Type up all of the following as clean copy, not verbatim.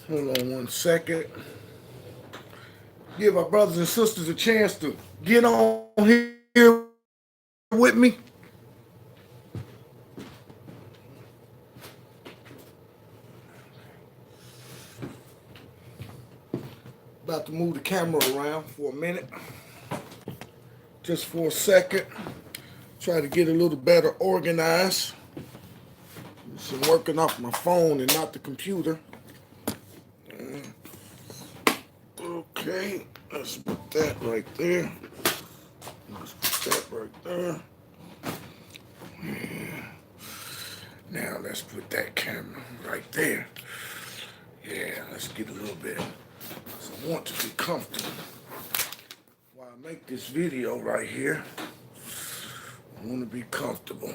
Hold on one second. Give our brothers and sisters a chance to get on here with me. About to move the camera around for a minute. Just for a second. Try to get a little better organized. I'm working off my phone and not the computer. Okay, let's put that right there. Let's put that right there. Yeah. Now let's put that camera right there. Yeah, let's get a little bit. So I want to be comfortable while I make this video right here. I want to be comfortable.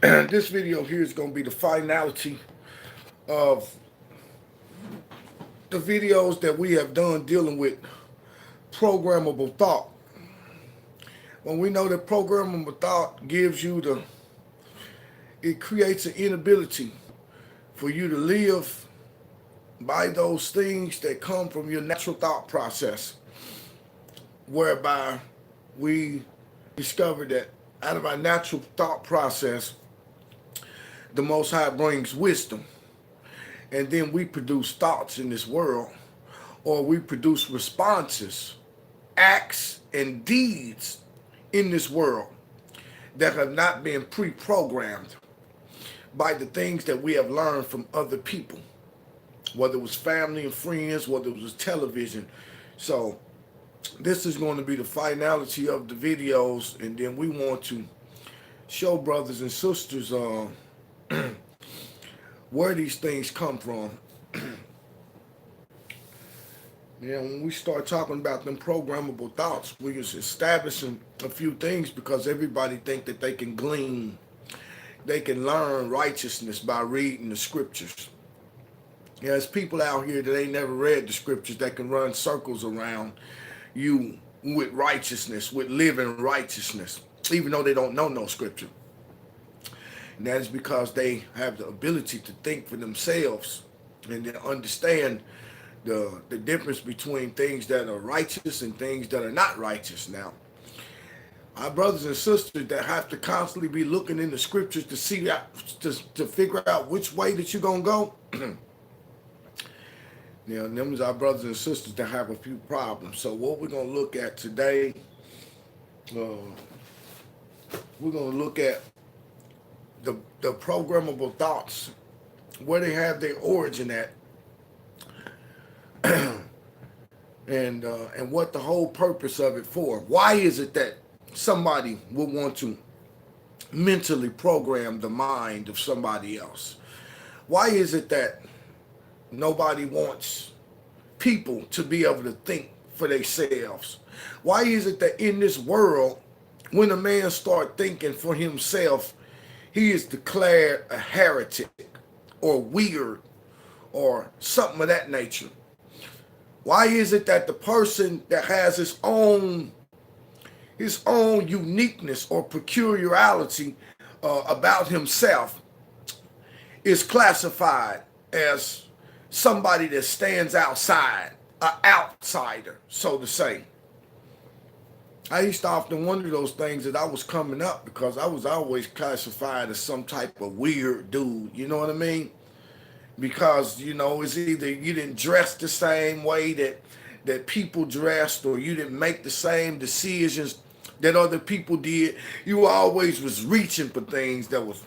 And this video here is going to be the finality of the videos that we have done dealing with programmable thought. When we know that programmable thought gives you it creates an inability for you to live by those things that come from your natural thought process, whereby we discovered that out of our natural thought process, the Most High brings wisdom. And then we produce thoughts in this world, or we produce responses, acts, and deeds in this world that have not been pre-programmed by the things that we have learned from other people, whether it was family and friends, whether it was television. So this is going to be the finality of the videos, and then we want to show brothers and sisters where these things come from. Yeah, when we start talking about them programmable thoughts, we're just establishing a few things because everybody think that they can glean, they can learn righteousness by reading the scriptures. Yeah, there's people out here that ain't never read the scriptures that can run circles around you with righteousness, with living righteousness, even though they don't know no scripture. And that is because they have the ability to think for themselves and to understand the difference between things that are righteous and things that are not righteous. Now, our brothers and sisters that have to constantly be looking in the scriptures to see that, to figure out which way that you're going to go, them is our brothers and sisters that have a few problems. So what we're going to look at today, we're going to look at the programmable thoughts, where they have their origin at, and what the whole purpose of it for. Why is it that somebody would want to mentally program the mind of somebody else? Why is it that nobody wants people to be able to think for themselves? Why is it that in this world, when a man starts thinking for himself, he is declared a heretic or weird or something of that nature? Why is it that the person that has his own uniqueness or peculiarity about himself is classified as somebody that stands outside, an outsider, so to say? I used to often wonder those things as I was coming up because I was always classified as some type of weird dude, you know what I mean? Because, it's either you didn't dress the same way that people dressed, or you didn't make the same decisions that other people did. You always was reaching for things that was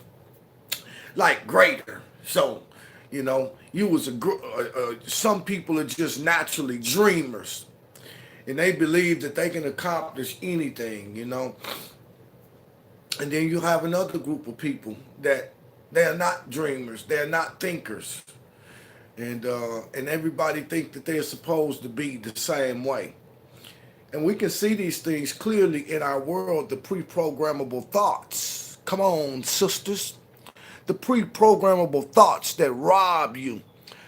like greater. So, you was some people are just naturally dreamers, and they believe that they can accomplish anything, And then you have another group of people that they're not dreamers, they're not thinkers, and everybody think that they're supposed to be the same way. And we can see these things clearly in our world, the pre-programmable thoughts. Come on, sisters. The pre-programmable thoughts that rob you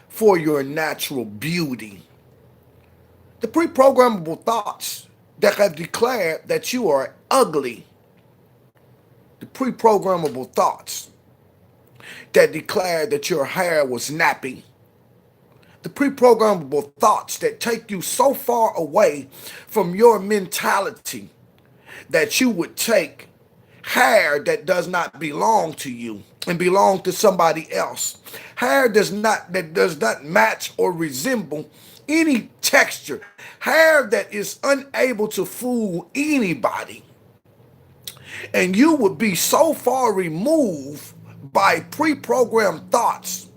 for your natural beauty. The pre-programmable thoughts that have declared that you are ugly. The pre-programmable thoughts that declared that your hair was nappy. The pre-programmable thoughts that take you so far away from your mentality that you would take hair that does not belong to you and belong to somebody else. Hair that does not match or resemble any texture. Hair that is unable to fool anybody. And you would be so far removed by pre-programmed thoughts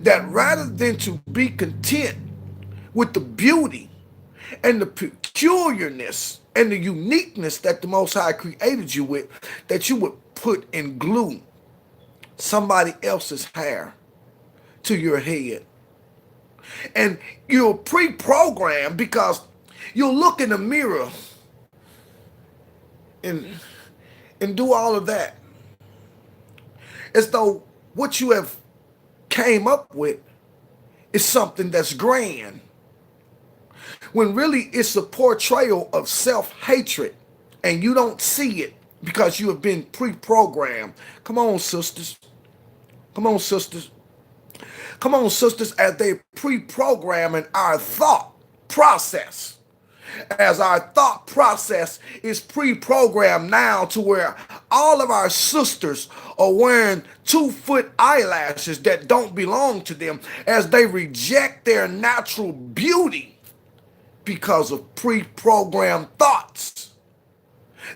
that rather than to be content with the beauty and the peculiarness and the uniqueness that the Most High created you with, that you would put and glue somebody else's hair to your head. And you're pre-programmed because you'll look in the mirror and do all of that as though what you have came up with is something that's grand, when really it's a portrayal of self-hatred and you don't see it because you have been pre-programmed. Come on, sisters. Come on, sisters. Come on, sisters, as they pre-programming our thought process. As our thought process is pre-programmed now to where all of our sisters are wearing 2-foot eyelashes that don't belong to them, as they reject their natural beauty because of pre-programmed thoughts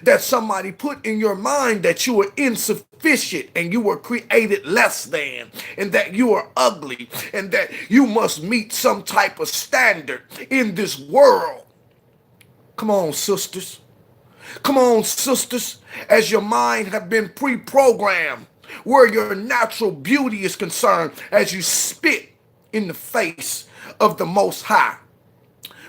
that somebody put in your mind, that you were insufficient and you were created less than, and that you are ugly, and that you must meet some type of standard in this world. Come on, sisters. Come on, sisters, as your mind have been pre-programmed where your natural beauty is concerned, as you spit in the face of the Most High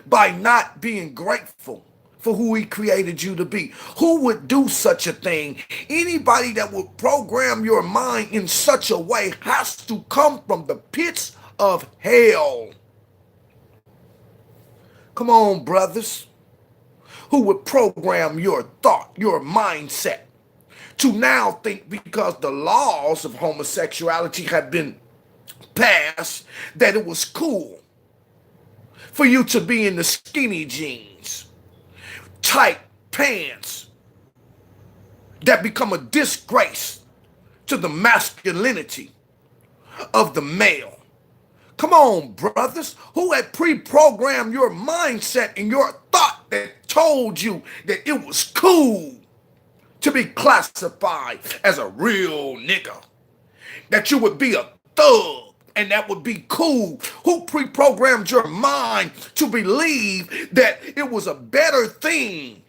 by not being grateful for who he created you to be. Who would do such a thing? Anybody that would program your mind in such a way has to come from the pits of hell. Come on, brothers. Who would program your thought, your mindset, to now think because the laws of homosexuality have been passed that it was cool for you to be in the skinny jeans, tight pants that become a disgrace to the masculinity of the male. Come on, brothers, who had pre-programmed your mindset and your thought that told you that it was cool to be classified as a real nigga, that you would be a thug and that would be cool? Who pre-programmed your mind to believe that it was a better thing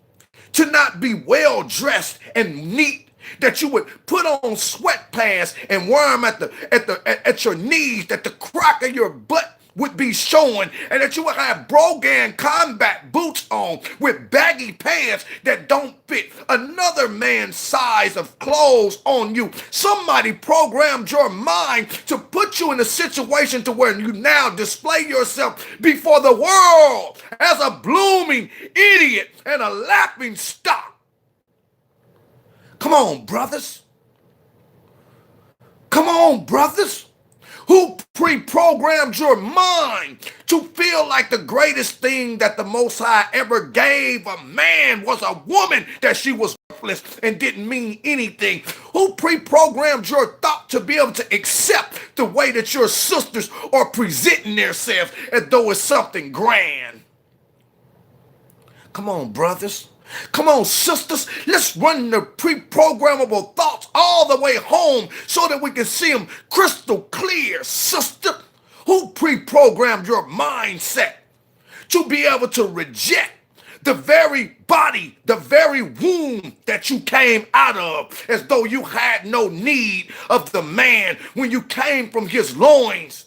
to not be well dressed and neat, that you would put on sweatpants and wear them at your knees, that the crack of your butt would be showing, and that you would have Brogan combat boots on with baggy pants that don't fit another man's size of clothes on you? Somebody programmed your mind to put you in a situation to where you now display yourself before the world as a blooming idiot and a laughing stock. Come on, brothers. Come on, brothers. Who pre-programmed your mind to feel like the greatest thing that the Most High ever gave a man was a woman, that she was worthless and didn't mean anything? Who pre-programmed your thought to be able to accept the way that your sisters are presenting themselves as though it's something grand? Come on, brothers. Come on, sisters, let's run the pre-programmable thoughts all the way home so that we can see them crystal clear, sister. Who pre-programmed your mindset to be able to reject the very body, the very womb that you came out of, as though you had no need of the man when you came from his loins?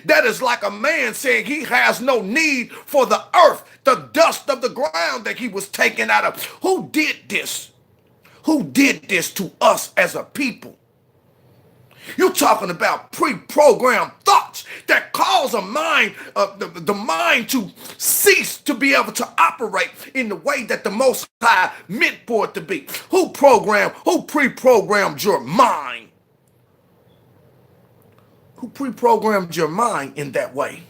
That is like a man saying he has no need for the earth, the dust of the ground that he was taken out of. Who did this? Who did this to us as a people? You're talking about pre-programmed thoughts that cause a mind, the mind to cease to be able to operate in the way that the Most High meant for it to be. Who pre-programmed your mind? Who pre-programmed your mind in that way?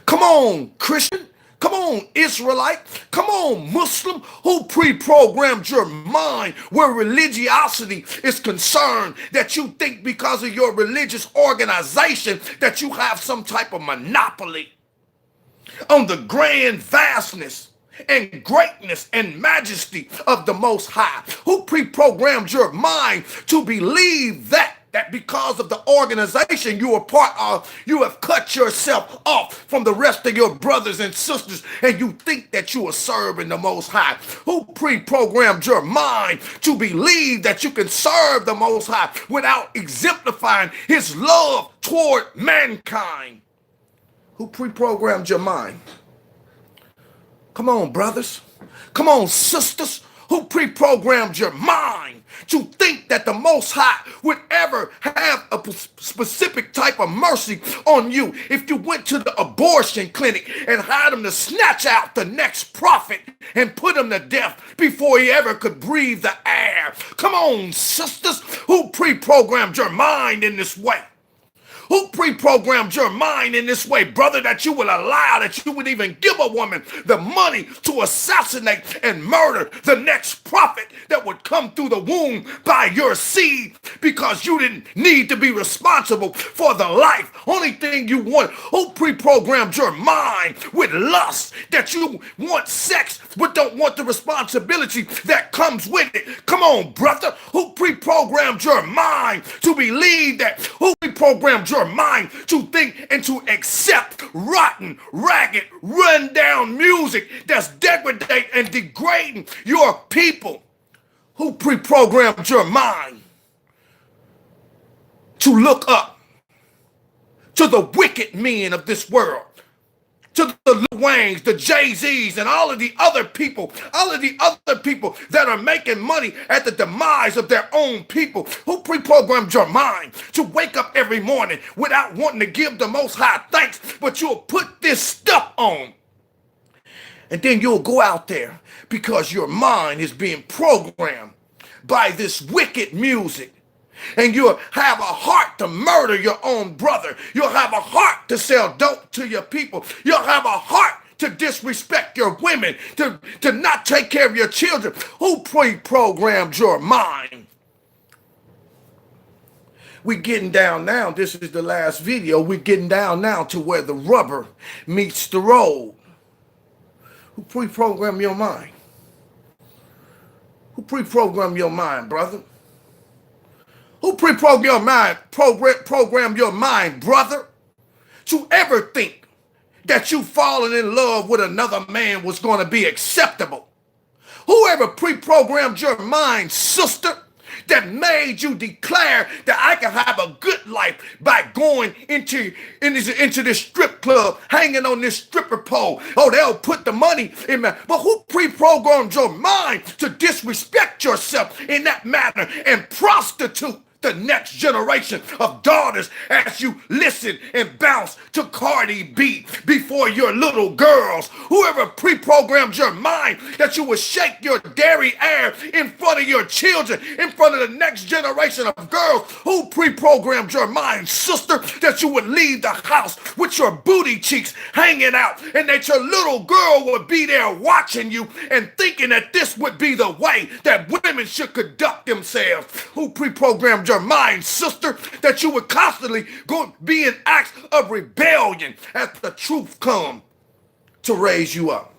Come on, Christian. Come on, Israelite. Come on, Muslim. Who pre-programmed your mind where religiosity is concerned, that you think because of your religious organization that you have some type of monopoly on the grand vastness and greatness and majesty of the Most High? Who pre-programmed your mind to believe that because of the organization you are part of, you have cut yourself off from the rest of your brothers and sisters, and you think that you are serving the Most High? Who pre-programmed your mind to believe that you can serve the Most High without exemplifying his love toward mankind? Who pre-programmed your mind? Come on, brothers. Come on, sisters. Who pre-programmed your mind to think that the Most High would ever have a specific type of mercy on you if you went to the abortion clinic and had him to snatch out the next prophet and put him to death before he ever could breathe the air? Come on, sisters. Who pre-programmed your mind in this way? Who pre-programmed your mind in this way, brother, that you would allow, that you would even give a woman the money to assassinate and murder the next prophet that would come through the womb by your seed, because you didn't need to be responsible for the life? Only thing you want. Who pre-programmed your mind with lust, that you want sex but don't want the responsibility that comes with it? Come on, brother. Who pre-programmed your mind to believe that? Who pre-programmed your mind to think and to accept rotten, ragged, run-down music that's degrading and degrading your people? Who pre-programmed your mind to look up to the wicked men of this world, to the Lil Waynes, the Jay-Z's, and all of the other people that are making money at the demise of their own people? Who pre-programmed your mind to wake up every morning without wanting to give the Most High thanks, but you'll put this stuff on, and then you'll go out there because your mind is being programmed by this wicked music? And you'll have a heart to murder your own brother. You'll have a heart to sell dope to your people. You'll have a heart to disrespect your women, to not take care of your children. Who pre-programmed your mind? We're getting down now. This is the last video. We're getting down now to where the rubber meets the road. Who pre-programmed your mind? Who pre-programmed your mind, brother? Who pre-programmed your mind, program your mind, brother, to ever think that you falling in love with another man was going to be acceptable? Whoever pre-programmed your mind, sister, that made you declare that I can have a good life by going into this strip club, hanging on this stripper pole? Oh, they'll put the money in my... But who pre-programmed your mind to disrespect yourself in that manner and prostitute the next generation of daughters as you listen and bounce to Cardi B before your little girls? Whoever pre-programmed your mind that you would shake your derriere in front of your children, in front of the next generation of girls? Who pre-programmed your mind, sister, that you would leave the house with your booty cheeks hanging out, and that your little girl would be there watching you and thinking that this would be the way that women should conduct themselves? Who pre-programmed your mind, sister, that you would constantly be in acts of rebellion as the truth come to raise you up?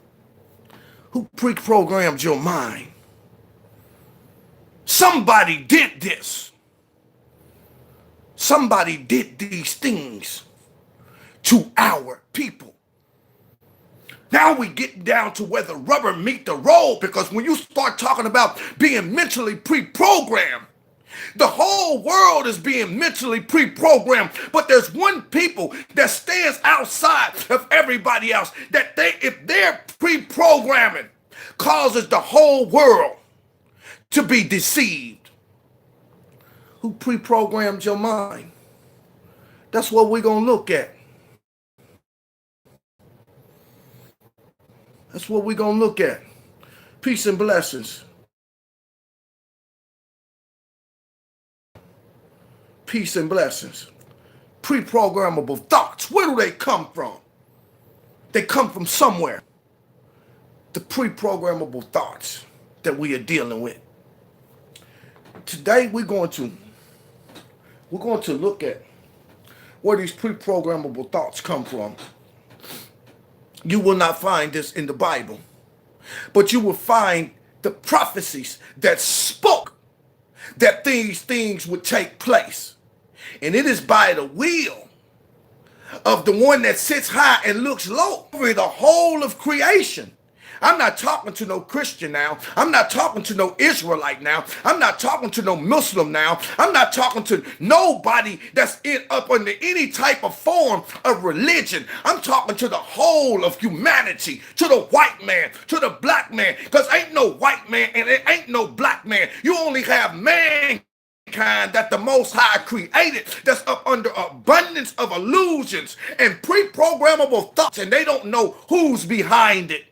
Who pre-programmed your mind? Somebody did this. Somebody did these things to our people. Now we get down to where the rubber meet the road, because when you start talking about being mentally pre-programmed, the whole world is being mentally pre-programmed, but there's one people that stands outside of everybody else, that if their pre-programming causes the whole world to be deceived. Who pre-programmed your mind? That's what we're going to look at. That's what we're going to look at. Peace and blessings. Peace and blessings. pre-programmable thoughts. Where do they come from? They come from somewhere. The pre-programmable thoughts that we are dealing with. Today we're going to look at where these pre-programmable thoughts come from. You will not find this in the Bible, but you will find the prophecies that spoke that these things would take place. And it is by the will of the one that sits high and looks low over the whole of creation. I'm not talking to no Christian now. I'm not talking to no Israelite now. I'm not talking to no Muslim now. I'm not talking to nobody that's up under any type of form of religion. I'm talking to the whole of humanity, to the white man, to the black man, because ain't no white man and it ain't no black man. You only have mankind that the Most High created that's up under abundance of illusions and pre-programmable thoughts, and they don't know who's behind it.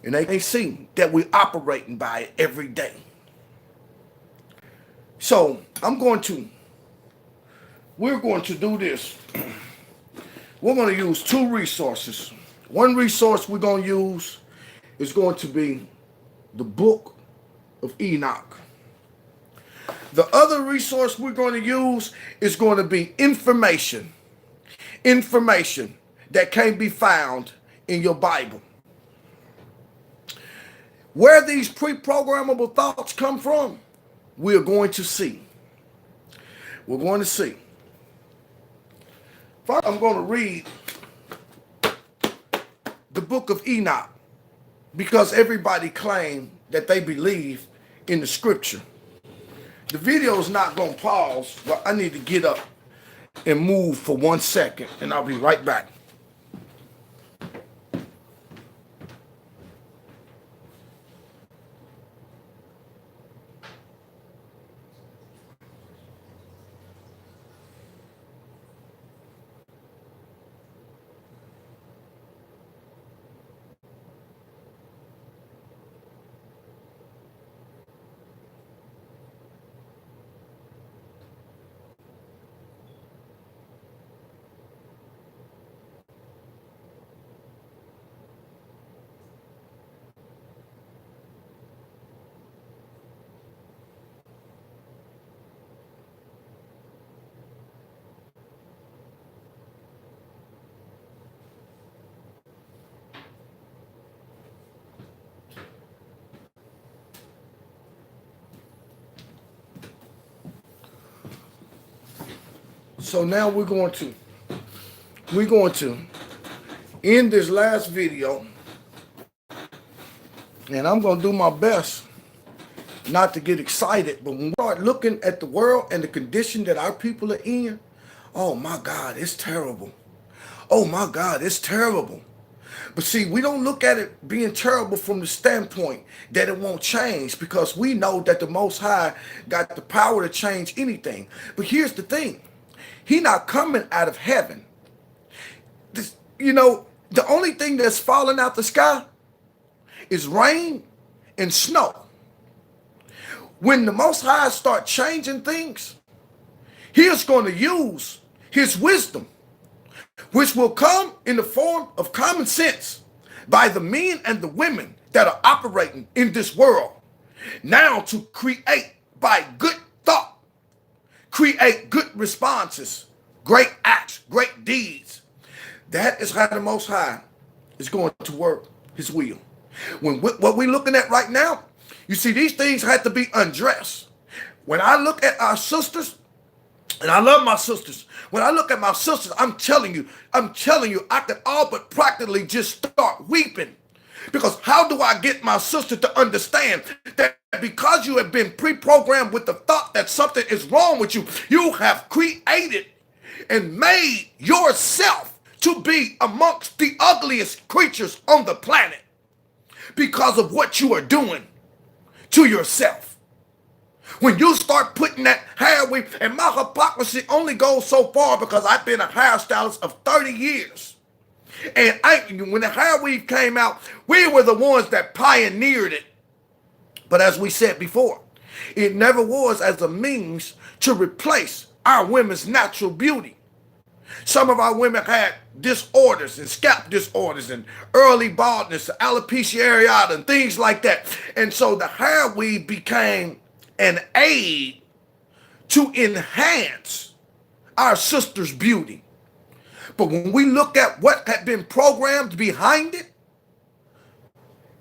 And they see that we're operating by it every day. So we're going to do this. We're going to use two resources. One resource we're going to use is going to be the book of Enoch. The other resource we're going to use is going to be information that can be found in your Bible. Where these pre-programmable thoughts come from, we're going to see. We're going to see. First, I'm going to read the book of Enoch because everybody claims that they believe in the scripture. The video is not going to pause, but I need to get up and move for 1 second, and I'll be right back. So now we're going to end this last video, and I'm going to do my best not to get excited, but when we start looking at the world and the condition that our people are in, oh my God, it's terrible. Oh my God, it's terrible. But see, we don't look at it being terrible from the standpoint that it won't change, because we know that the Most High got the power to change anything. But here's the thing. He's not coming out of heaven. The only thing that's falling out the sky is rain and snow. When the Most High start changing things, he is going to use his wisdom, which will come in the form of common sense by the men and the women that are operating in this world now, to create by good thought, create good responses, great acts, great deeds. That is how the Most High is going to work his will. What we're looking at right now, you see, these things had to be undressed. When I look at our sisters, and I love my sisters, when I look at my sisters, I'm telling you, I could all but practically just start weeping. Because how do I get my sister to understand that because you have been pre-programmed with the thought that something is wrong with you, you have created and made yourself to be amongst the ugliest creatures on the planet because of what you are doing to yourself. When you start putting that hair weave, and my hypocrisy only goes so far because I've been a hairstylist of 30 years. And when the hair weave came out, we were the ones that pioneered it. But as we said before, it never was as a means to replace our women's natural beauty. Some of our women had disorders and scalp disorders and early baldness, alopecia areata, and things like that. And so the hair weave became an aid to enhance our sister's beauty. But when we look at what had been programmed behind it,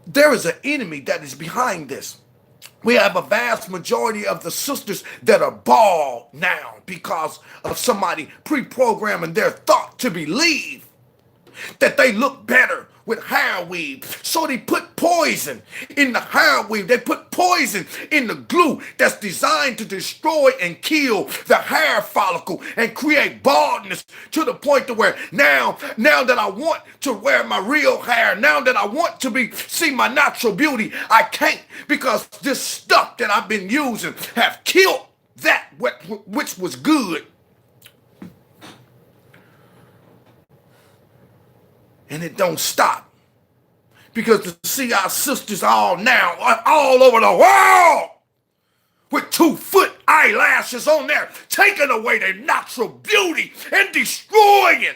there is an enemy that is behind this. We have a vast majority of the sisters that are bald now because of somebody pre-programming their thought to believe that they look better with hair weave. So they put poison in the hair weave. They put poison in the glue that's designed to destroy and kill the hair follicle and create baldness to the point to where now that I want to wear my real hair, now that I want to see my natural beauty, I can't, because this stuff that I've been using have killed that which was good. And it don't stop. Because to see our sisters all over the world with 2-foot eyelashes on there, taking away their natural beauty and destroying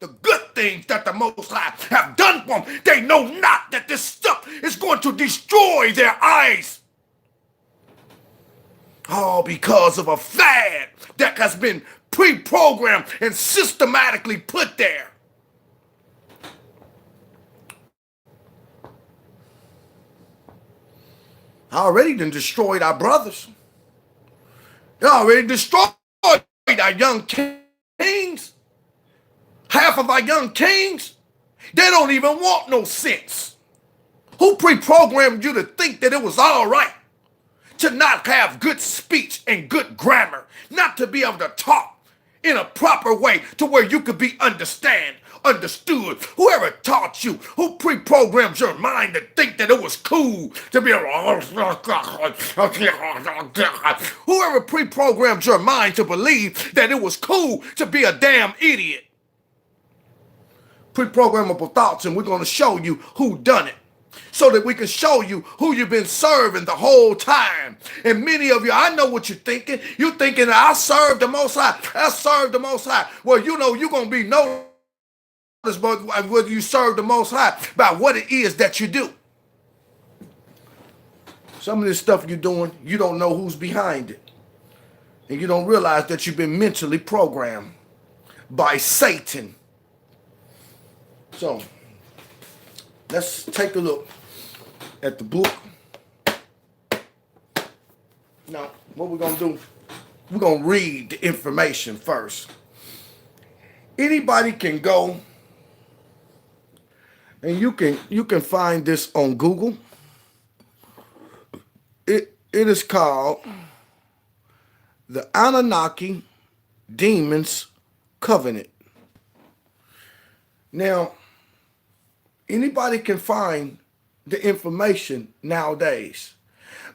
the good things that the Most High have done for them. They know not that this stuff is going to destroy their eyes. All because of a fad that has been pre-programmed and systematically put there. Already done destroyed our brothers. They already destroyed our young kings. Half of our young kings, they don't even want no sense. Who pre-programmed you to think that it was all right to not have good speech and good grammar, not to be able to talk in a proper way to where you could be understood? Whoever taught you, who pre-programmed your mind to think that it was cool to be whoever pre-programmed your mind to believe that it was cool to be a damn idiot. Pre-programmable thoughts, and we're going to show you who done it, so that we can show you who you've been serving the whole time. And many of you, I know what you're thinking. You're thinking that I serve the Most High. I serve the Most High. Well, you know you're going to be noticed whether you serve the Most High by what it is that you do. Some of this stuff you're doing, you don't know who's behind it. And you don't realize that you've been mentally programmed by Satan. So, let's take a look at the book. Now, what we're going to do, we're going to read the information first. Anybody can go, and you can find this on Google. It is called the Anunnaki Demons Covenant. Now, anybody can find the information nowadays.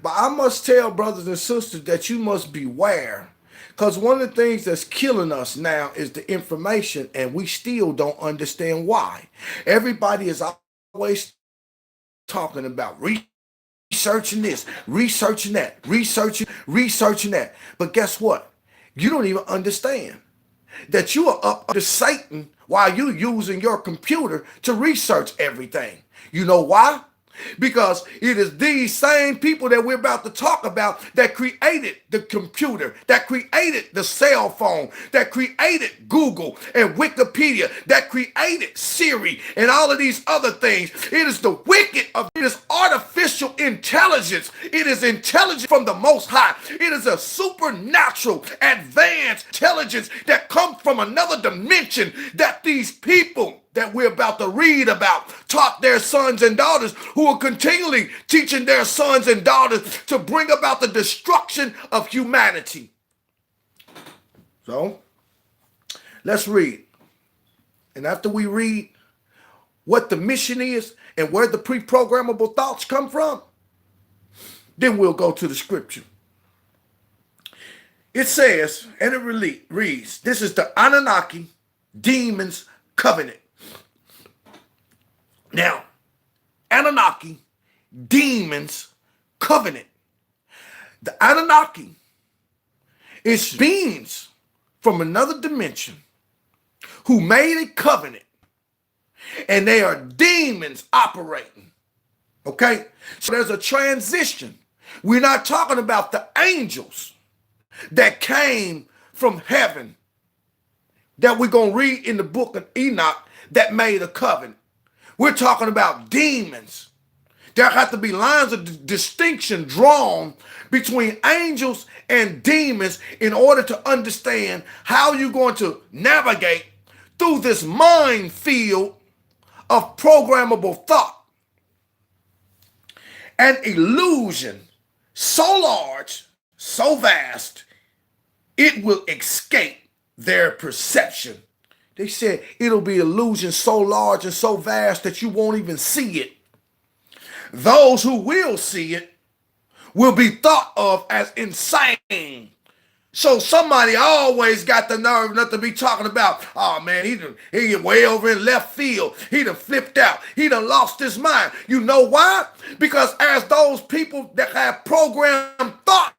But I must tell brothers and sisters that you must beware. Because one of the things that's killing us now is the information, and we still don't understand why. Everybody is always talking about researching this, researching that, researching that. But guess what? You don't even understand that you are up under Satan while you're using your computer to research everything. You know why? Because it is these same people that we're about to talk about that created the computer, that created the cell phone, that created Google and Wikipedia, that created Siri and all of these other things. It is the wicked of it is artificial intelligence. It is intelligence from the Most High. It is a supernatural advanced intelligence that comes from another dimension that these people that we're about to read about taught their sons and daughters, who are continually teaching their sons and daughters to bring about the destruction of humanity. So, let's read. And after we read what the mission is and where the pre-programmable thoughts come from, then we'll go to the scripture. It says, and it reads, this is the Anunnaki Demons Covenant. Now, Anunnaki, Demons, Covenant. The Anunnaki is beings from another dimension who made a covenant, and they are demons operating. Okay? So there's a transition. We're not talking about the angels that came from heaven that we're going to read in the book of Enoch that made a covenant. We're talking about demons. There have to be lines of distinction drawn between angels and demons in order to understand how you're going to navigate through this minefield of programmable thought. An illusion so large, so vast, it will escape their perception. They said it'll be illusion so large and so vast that you won't even see it. Those who will see it will be thought of as insane. So somebody always got the nerve enough to be talking about, oh man, he way over in left field. He done flipped out. He done lost his mind. You know why? Because as those people that have programmed thoughts,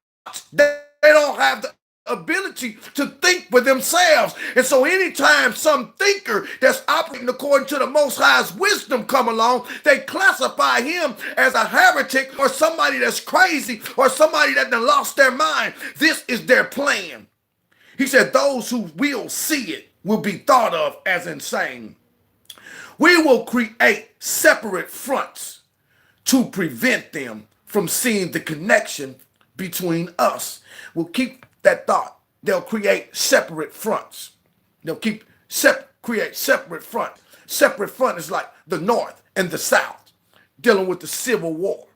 they don't have the ability to think for themselves. And so anytime some thinker that's operating according to the Most High's wisdom come along, they classify him as a heretic or somebody that's crazy or somebody that done lost their mind. This is their plan. He said those who will see it will be thought of as insane. We will create separate fronts to prevent them from seeing the connection between us. We'll keep that thought. They'll create separate fronts. They'll create separate fronts. Separate front is like the North and the South dealing with the Civil War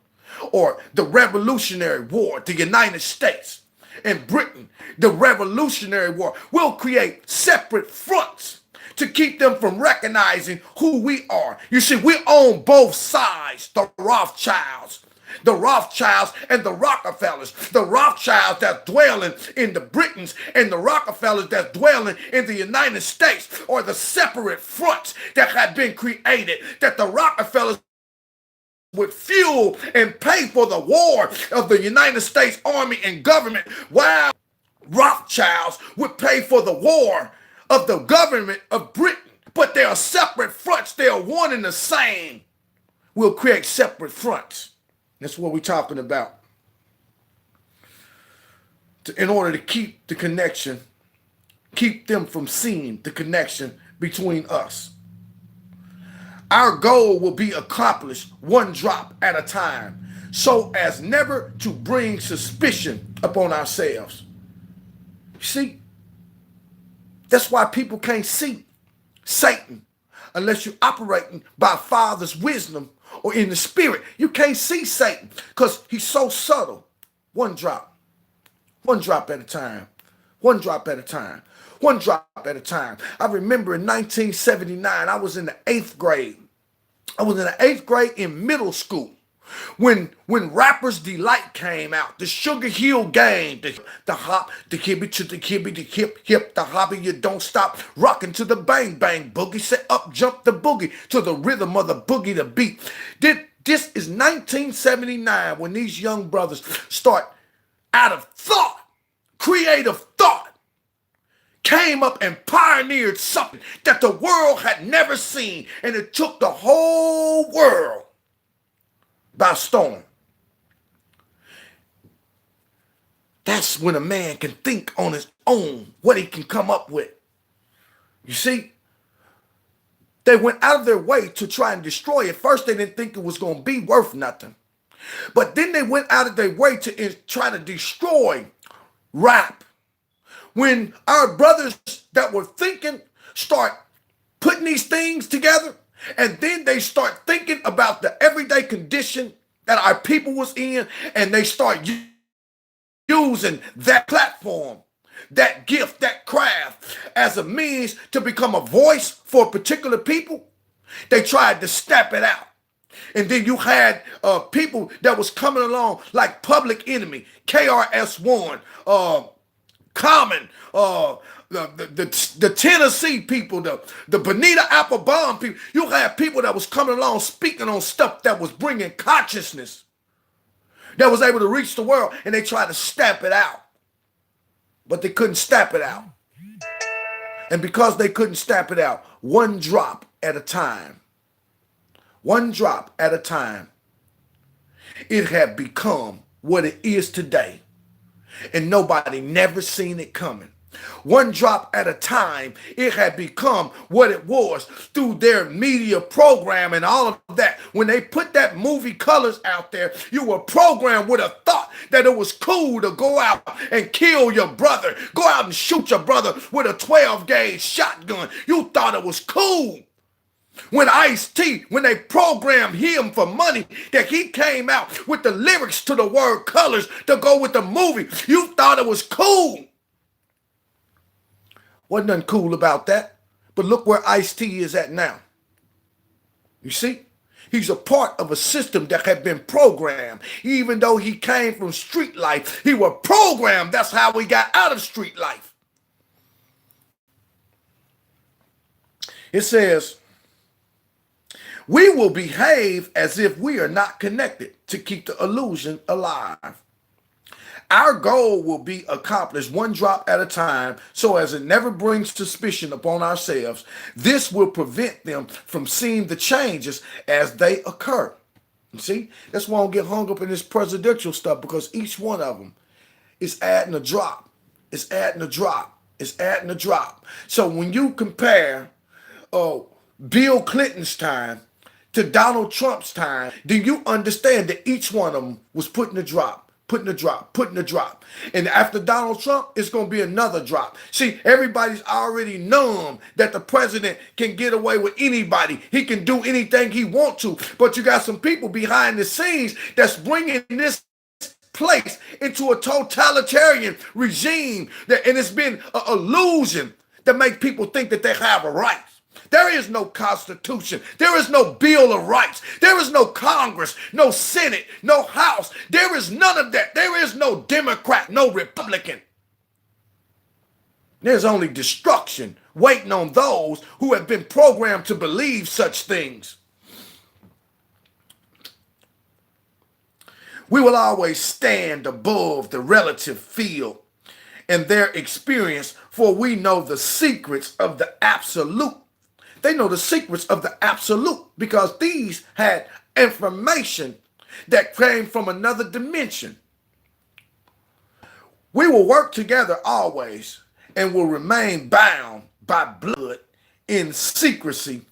or the Revolutionary War, the United States and Britain, the Revolutionary War. We'll create separate fronts to keep them from recognizing who we are. You see, we own both sides, the Rothschilds and the Rockefellers. The Rothschilds that's dwelling in the Britons and the Rockefellers that's dwelling in the United States, or the separate fronts that had been created, that the Rockefellers would fuel and pay for the war of the United States Army and government, while Rothschilds would pay for the war of the government of Britain. But they are separate fronts. They are one and the same. We'll create separate fronts. That's what we're talking about. In order to keep the connection, keep them from seeing the connection between us. Our goal will be accomplished one drop at a time, so as never to bring suspicion upon ourselves. See, that's why people can't see Satan unless you're operating by Father's wisdom or in the spirit. You can't see Satan because he's so subtle. One drop at a time, one drop at a time, one drop at a time. I remember in 1979, I was in the 8th grade. I was in the 8th grade in middle school when Rapper's Delight came out, the Sugar Hill Gang, the hop, the kibby to the kibby, the hip, hip, the hobby, you don't stop, rocking to the bang, bang, boogie, say up, jump the boogie, to the rhythm of the boogie, the beat. This is 1979 when these young brothers start out of thought, creative thought, came up and pioneered something that the world had never seen, and it took the whole world by storm. That's when a man can think on his own what he can come up with. You see, they went out of their way to try and destroy it. First, they didn't think it was going to be worth nothing. But then they went out of their way to try to destroy rap. When our brothers that were thinking start putting these things together, and then they start thinking about the everyday condition that our people was in, and they start using that platform, that gift, that craft as a means to become a voice for particular people. They tried to step it out. And then you had people that was coming along like Public Enemy, KRS-One, Common, the Tennessee people, the Bonita Applebum people. You had people that was coming along speaking on stuff that was bringing consciousness, that was able to reach the world, and they tried to stamp it out. But they couldn't stamp it out. And because they couldn't stamp it out, one drop at a time, one drop at a time, it had become what it is today. And nobody never seen it coming. One drop at a time, it had become what it was through their media program and all of that. When they put that movie Colors out there, you were programmed with a thought that it was cool to go out and kill your brother, go out and shoot your brother with a 12-gauge shotgun. You thought it was cool. When Ice-T, when they programmed him for money, that he came out with the lyrics to the word Colors to go with the movie, you thought it was cool. Wasn't nothing cool about that. But look where Ice-T is at now. You see? He's a part of a system that had been programmed. Even though he came from street life, he was programmed. That's how we got out of street life. It says, we will behave as if we are not connected to keep the illusion alive. Our goal will be accomplished one drop at a time so as it never brings suspicion upon ourselves. This will prevent them from seeing the changes as they occur. You see, that's why I don't get hung up in this presidential stuff, because each one of them is adding a drop. It's adding a drop. It's adding a drop. So when you compare Bill Clinton's time to Donald Trump's time, then you understand that each one of them was putting a drop, putting a drop, putting a drop. And after Donald Trump, it's going to be another drop. See, everybody's already numb that the president can get away with anybody. He can do anything he wants to. But you got some people behind the scenes that's bringing this place into a totalitarian regime, and it's been an illusion that make people think that they have a right. There is no Constitution. There is no Bill of Rights. There is no Congress, no Senate, no House. There is none of that. There is no Democrat, no Republican. There's only destruction waiting on those who have been programmed to believe such things. We will always stand above the relative field and their experience, for we know the secrets of the absolute. They know the secrets of the absolute because these had information that came from another dimension. We will work together always and will remain bound by blood in secrecy.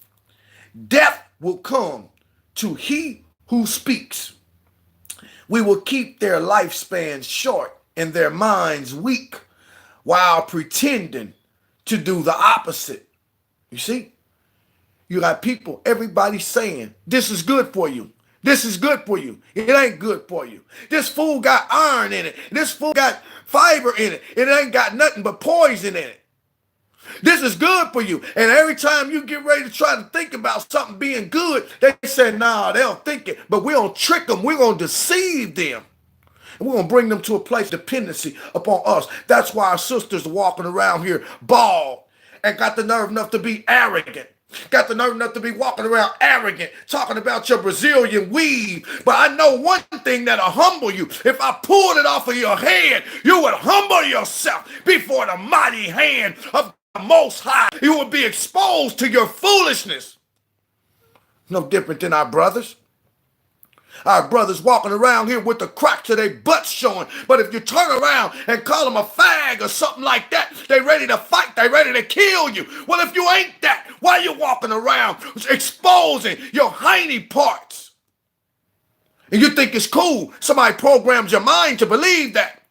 Death will come to he who speaks. We will keep their lifespans short and their minds weak while pretending to do the opposite. You see? You got people, everybody saying, this is good for you. This is good for you. It ain't good for you. This food got iron in it. This food got fiber in it. It ain't got nothing but poison in it. This is good for you. And every time you get ready to try to think about something being good, they say, nah, they don't think it. But we're going to trick them. We're going to deceive them. And we're going to bring them to a place of dependency upon us. That's why our sisters are walking around here bald and got the nerve enough to be arrogant. Got the nerve enough to be walking around arrogant, talking about your Brazilian weave. But I know one thing that'll humble you. If I pulled it off of your head, you would humble yourself before the mighty hand of the Most High. You would be exposed to your foolishness. No different than our brothers. Our brothers walking around here with the cracks of their butts showing. But if you turn around and call them a fag or something like that, they ready to fight. They ready to kill you. Well, if you ain't that, why you walking around exposing your hiney parts? And you think it's cool. Somebody programs your mind to believe that.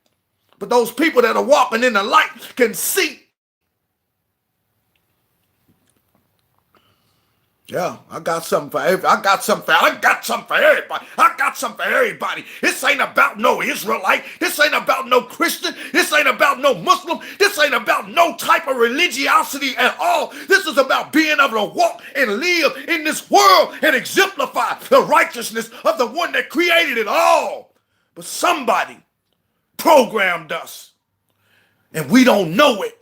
But those people that are walking in the light can see. Yeah, I got something for everybody. I got something for everybody. This ain't about no Israelite. This ain't about no Christian. This ain't about no Muslim. This ain't about no type of religiosity at all. This is about being able to walk and live in this world and exemplify the righteousness of the one that created it all. But somebody programmed us, and we don't know it.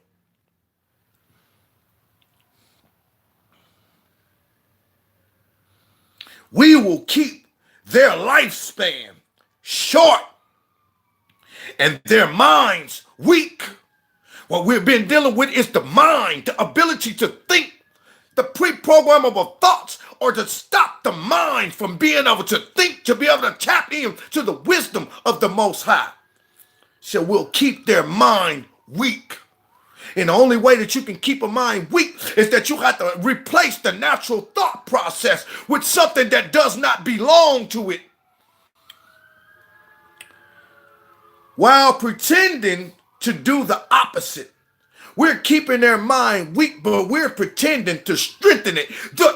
We will keep their lifespan short and their minds weak What we've been dealing with is the mind, the ability to think, the pre-programmable thoughts, or to stop the mind from being able to think, to be able to tap into the wisdom of the Most High. So we'll keep their mind weak. And the only way that you can keep a mind weak is that you have to replace the natural thought process with something that does not belong to it, while pretending to do the opposite. We're keeping their mind weak, but we're pretending to strengthen it.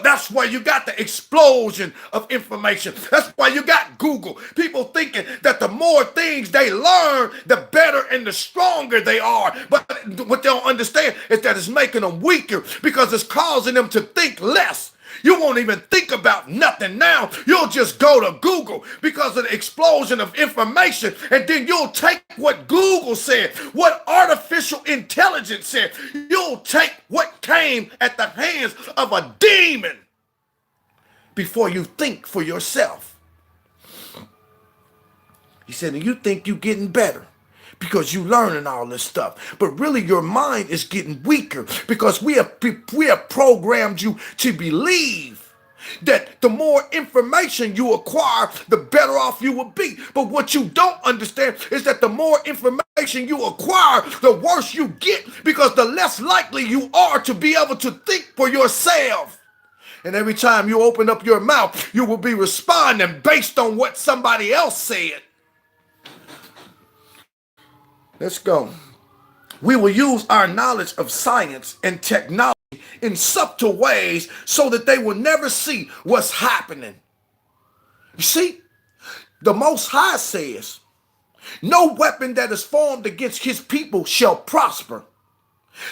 That's why you got the explosion of information. That's why you got Google. People thinking that the more things they learn, the better and the stronger they are. But what they don't understand is that it's making them weaker, because it's causing them to think less. You won't even think about nothing now. You'll just go to Google because of the explosion of information, and then you'll take what Google said, what artificial intelligence said. You'll take what came at the hands of a demon before you think for yourself. He said, and you think you're getting better because you learning all this stuff, but really your mind is getting weaker, because we have programmed you to believe that the more information you acquire, the better off you will be. But what you don't understand is that the more information you acquire, the worse you get, because the less likely you are to be able to think for yourself. And every time you open up your mouth, you will be responding based on what somebody else said. Let's go. We will use our knowledge of science and technology in subtle ways so that they will never see what's happening. You see, the Most High says, no weapon that is formed against his people shall prosper.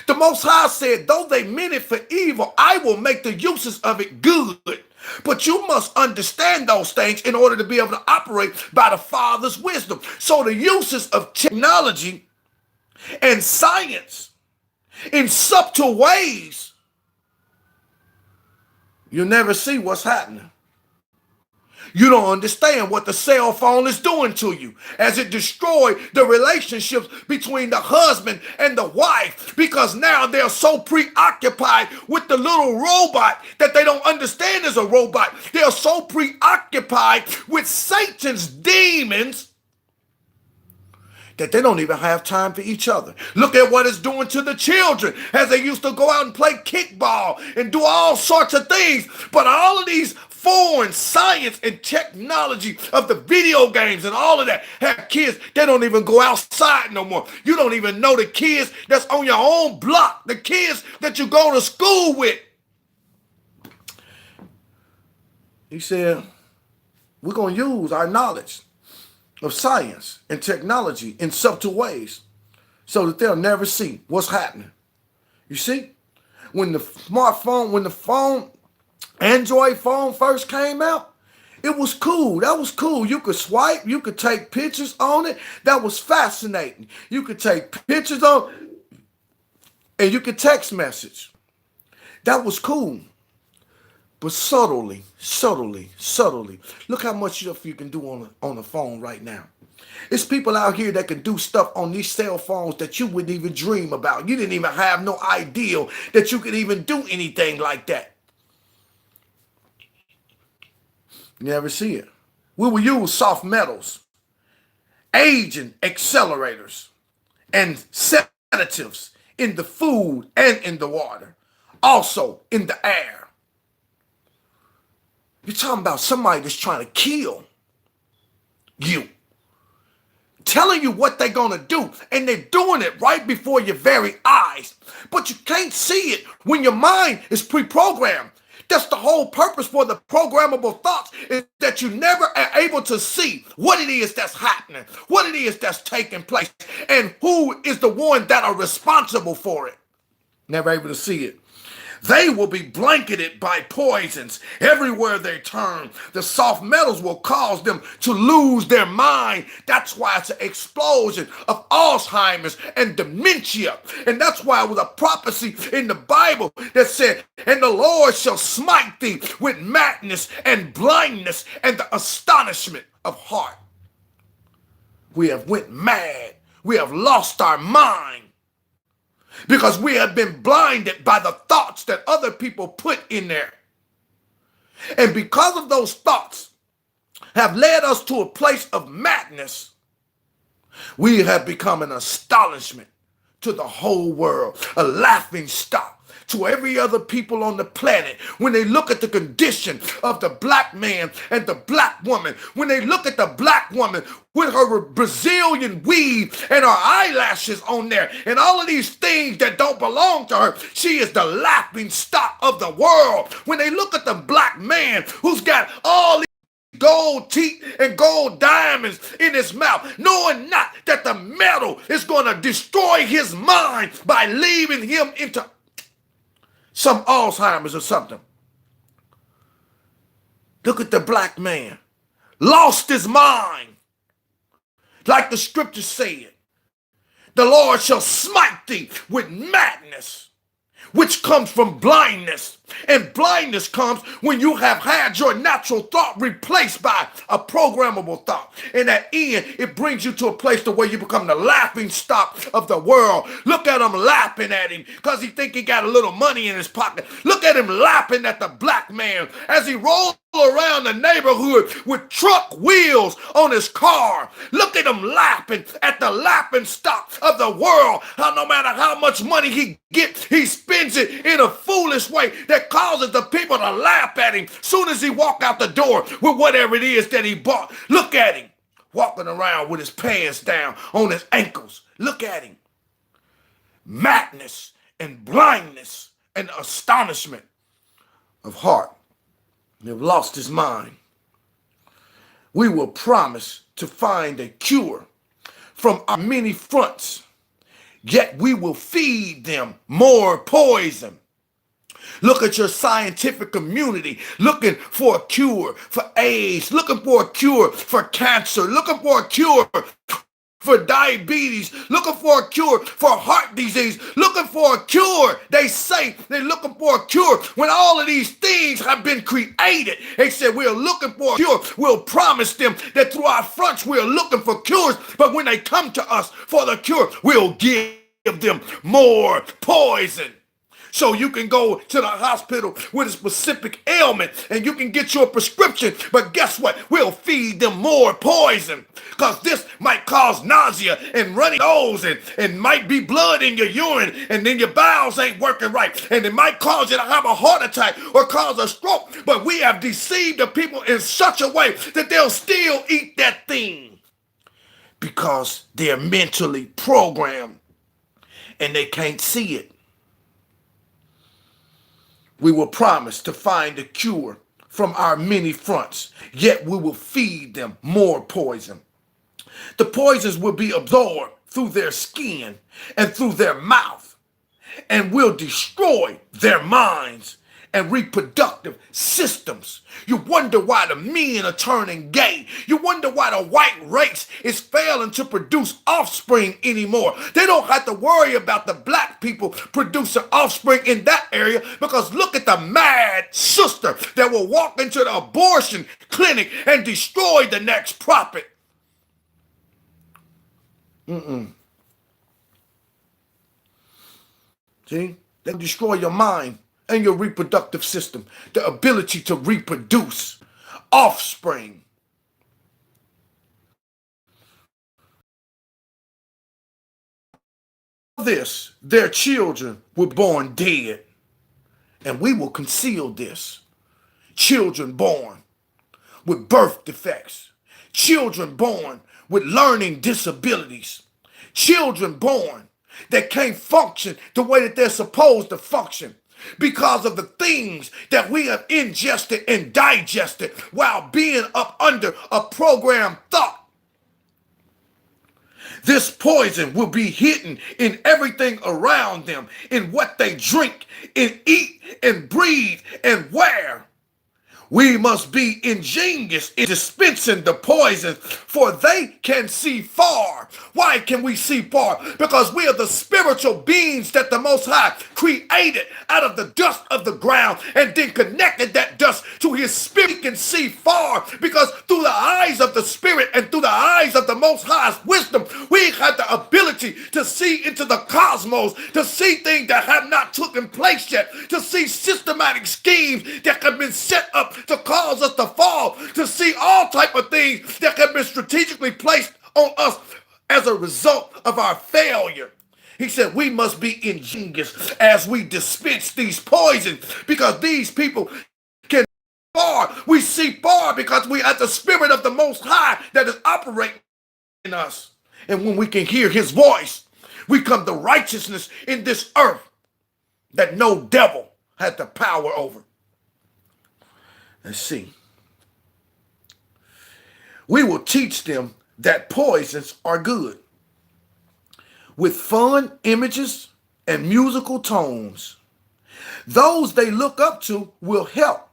The Most High said, though they meant it for evil, I will make the uses of it good. But you must understand those things in order to be able to operate by the Father's wisdom. So the uses of technology and science in subtle ways, you'll never see what's happening. You don't understand what the cell phone is doing to you, as it destroyed the relationships between the husband and the wife, because now they're so preoccupied with the little robot that they don't understand is a robot. They're so preoccupied with Satan's demons that they don't even have time for each other. Look at what it's doing to the children, as they used to go out and play kickball and do all sorts of things. But all of these foreign science and technology of the video games and all of that have kids, they don't even go outside no more. You don't even know the kids that's on your own block, the kids that you go to school with. He said, we're going to use our knowledge of science and technology in subtle ways so that they'll never see what's happening. You see, when the Android phone first came out, it was cool. That was cool. You could swipe, you could take pictures on it. That was fascinating. You could take pictures on, and you could text message. That was cool. But subtly, look how much stuff you can do on the phone right now. It's people out here that can do stuff on these cell phones that you wouldn't even dream about. You didn't even have no idea that you could even do anything like that. You never see it. We will use soft metals, aging accelerators, and sedatives in the food and in the water, also in the air. You're talking about somebody that's trying to kill you, telling you what they're going to do, and they're doing it right before your very eyes. But you can't see it when your mind is pre-programmed. That's the whole purpose for the programmable thoughts, is that you never are able to see what it is that's happening, what it is that's taking place, and who is the one that are responsible for it. Never able to see it. They will be blanketed by poisons everywhere they turn. The soft metals will cause them to lose their mind. That's why it's an explosion of Alzheimer's and dementia. And that's why it was a prophecy in the Bible that said, and the Lord shall smite thee with madness and blindness and the astonishment of heart. We have went mad. We have lost our mind. because we have been blinded by the thoughts that other people put in there. And because of those thoughts have led us to a place of madness, we have become an astonishment to the whole world, a laughing stock to every other people on the planet. When they look at the condition of the black man and the black woman, when they look at the black woman with her Brazilian weave and her eyelashes on there and all of these things that don't belong to her, she is the laughing stock of the world. When they look at the black man who's got all these gold teeth and gold diamonds in his mouth, knowing not that the metal is going to destroy his mind by leaving him into some Alzheimer's or something. Look at the black man, lost his mind. Like the scripture said, the Lord shall smite thee with madness, which comes from blindness. And blindness comes when you have had your natural thought replaced by a programmable thought. And at end, it brings you to a place to where you become the laughing stock of the world. Look at him laughing at him because he think he got a little money in his pocket. Look at him laughing at the black man as he rolls around the neighborhood with truck wheels on his car. Look at him laughing at the laughing stock of the world. How no matter how much money he gets, he spends it in a foolish way that causes the people to laugh at him soon as he walk out the door with whatever it is that he bought. Look at him walking around with his pants down on his ankles. Look at him. Madness and blindness and astonishment of heart. Have lost his mind. We will promise to find a cure from our many fronts, yet we will feed them more poison. Look at your scientific community looking for a cure for AIDS, looking for a cure for cancer, looking for a cure for diabetes, looking for a cure for heart disease, looking for a cure. They say they're looking for a cure when all of these things have been created. They said we're looking for a cure. We'll promise them that through our fronts we're looking for cures, but when they come to us for the cure, we'll give them more poison. So you can go to the hospital with a specific ailment and you can get your prescription. But guess what? We'll feed them more poison because this might cause nausea and runny nose and might be blood in your urine and then your bowels ain't working right. And it might cause you to have a heart attack or cause a stroke. But we have deceived the people in such a way that they'll still eat that thing because they're mentally programmed and they can't see it. We will promise to find a cure from our many fronts, yet we will feed them more poison. The poisons will be absorbed through their skin and through their mouth and will destroy their minds and reproductive systems. You wonder why the men are turning gay. You wonder why the white race is failing to produce offspring anymore. They don't have to worry about the black people producing offspring in that area because look at the mad sister that will walk into the abortion clinic and destroy the next prophet. See? They'll destroy your mind and your reproductive system, the ability to reproduce offspring. This, their children were born dead, and we will conceal this. Children born with birth defects, children born with learning disabilities, children born that can't function the way that they're supposed to function, because of the things that we have ingested and digested while being up under a programmed thought. This poison will be hidden in everything around them, in what they drink and eat and breathe and wear. We must be ingenious in dispensing the poison, for they can see far. Why can we see far? Because we are the spiritual beings that the Most High created out of the dust of the ground and then connected that dust to his spirit. We can see far because through the eyes of the spirit and through the eyes of the Most High's wisdom, we have the ability to see into the cosmos, to see things that have not taken place yet, to see systematic schemes that have been set up to cause us to fall, to see all type of things that have been strategically placed on us as a result of our failure. He said we must be ingenious as we dispense these poisons, because these people can see far. We see far because we have the spirit of the Most High that is operating in us. And when we can hear his voice, we come to righteousness in this earth that no devil had the power over. Let's see. We will teach them that poisons are good, with fun images and musical tones. Those they look up to will help.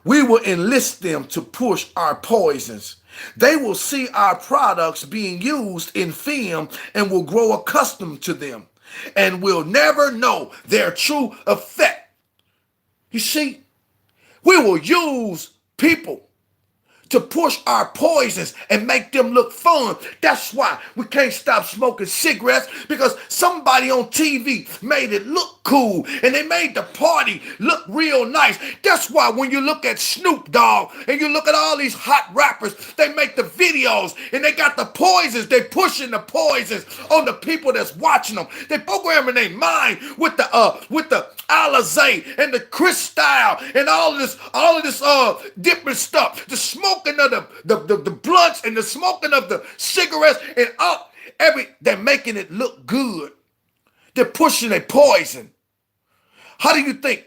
We will enlist them to push our poisons. They will see our products being used in film and will grow accustomed to them and will never know their true effect. You see, we will use people to push our poisons and make them look fun. That's why we can't stop smoking cigarettes, because somebody on TV made it look cool and they made the party look real nice. That's why when you look at Snoop Dogg and you look at all these hot rappers, they make the videos and they got the poisons. They pushing the poisons on the people that's watching them. They programming their mind with the Alizé and the Cristal and all of this different stuff. The smoking of the blunts and the smoking of the cigarettes and they're making it look good. They're pushing a poison. How do you think?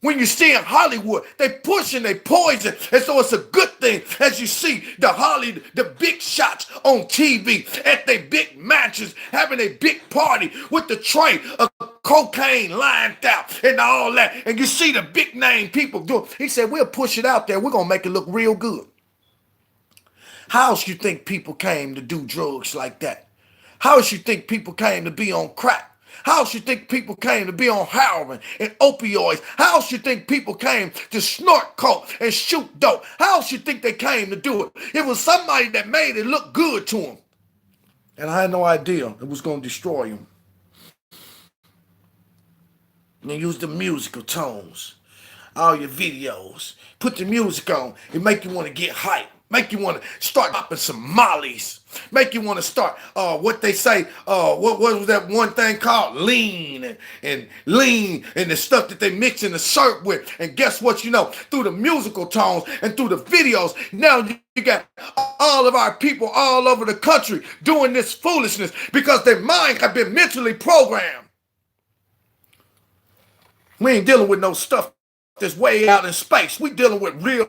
When you see in Hollywood, they pushing a poison, and so it's a good thing as you see the big shots on TV at their big mansions having a big party with the tray of cocaine lined out and all that, and you see the big name people do. He said, we'll push it out there. We're gonna make it look real good. How else you think people came to do drugs like that? How else you think people came to be on crack? How else you think people came to be on heroin and opioids? How else you think people came to snort coke and shoot dope? How else you think they came to do it? It was somebody that made it look good to them. And I had no idea it was going to destroy them. And they use the musical tones. All your videos. Put the music on. It make you want to get hyped. Make you want to start popping some mollies. Make you want to start, what they say, what was that one thing called? Lean and the stuff that they mix in the syrup with. And guess what you know? Through the musical tones and through the videos, now you got all of our people all over the country doing this foolishness because their minds have been mentally programmed. We ain't dealing with no stuff that's way out in space. We dealing with real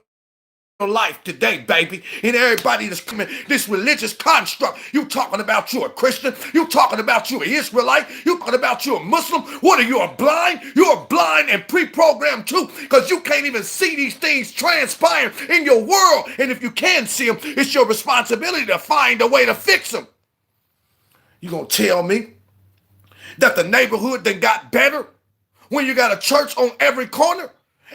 life today, baby. And everybody that's coming, this religious construct, you talking about you a Christian, you talking about you an Israelite, you talking about you a Muslim. What are you, a blind? You're blind and pre-programmed too, because you can't even see these things transpiring in your world. And if you can see them, it's your responsibility to find a way to fix them. You gonna tell me that the neighborhood then got better when you got a church on every corner?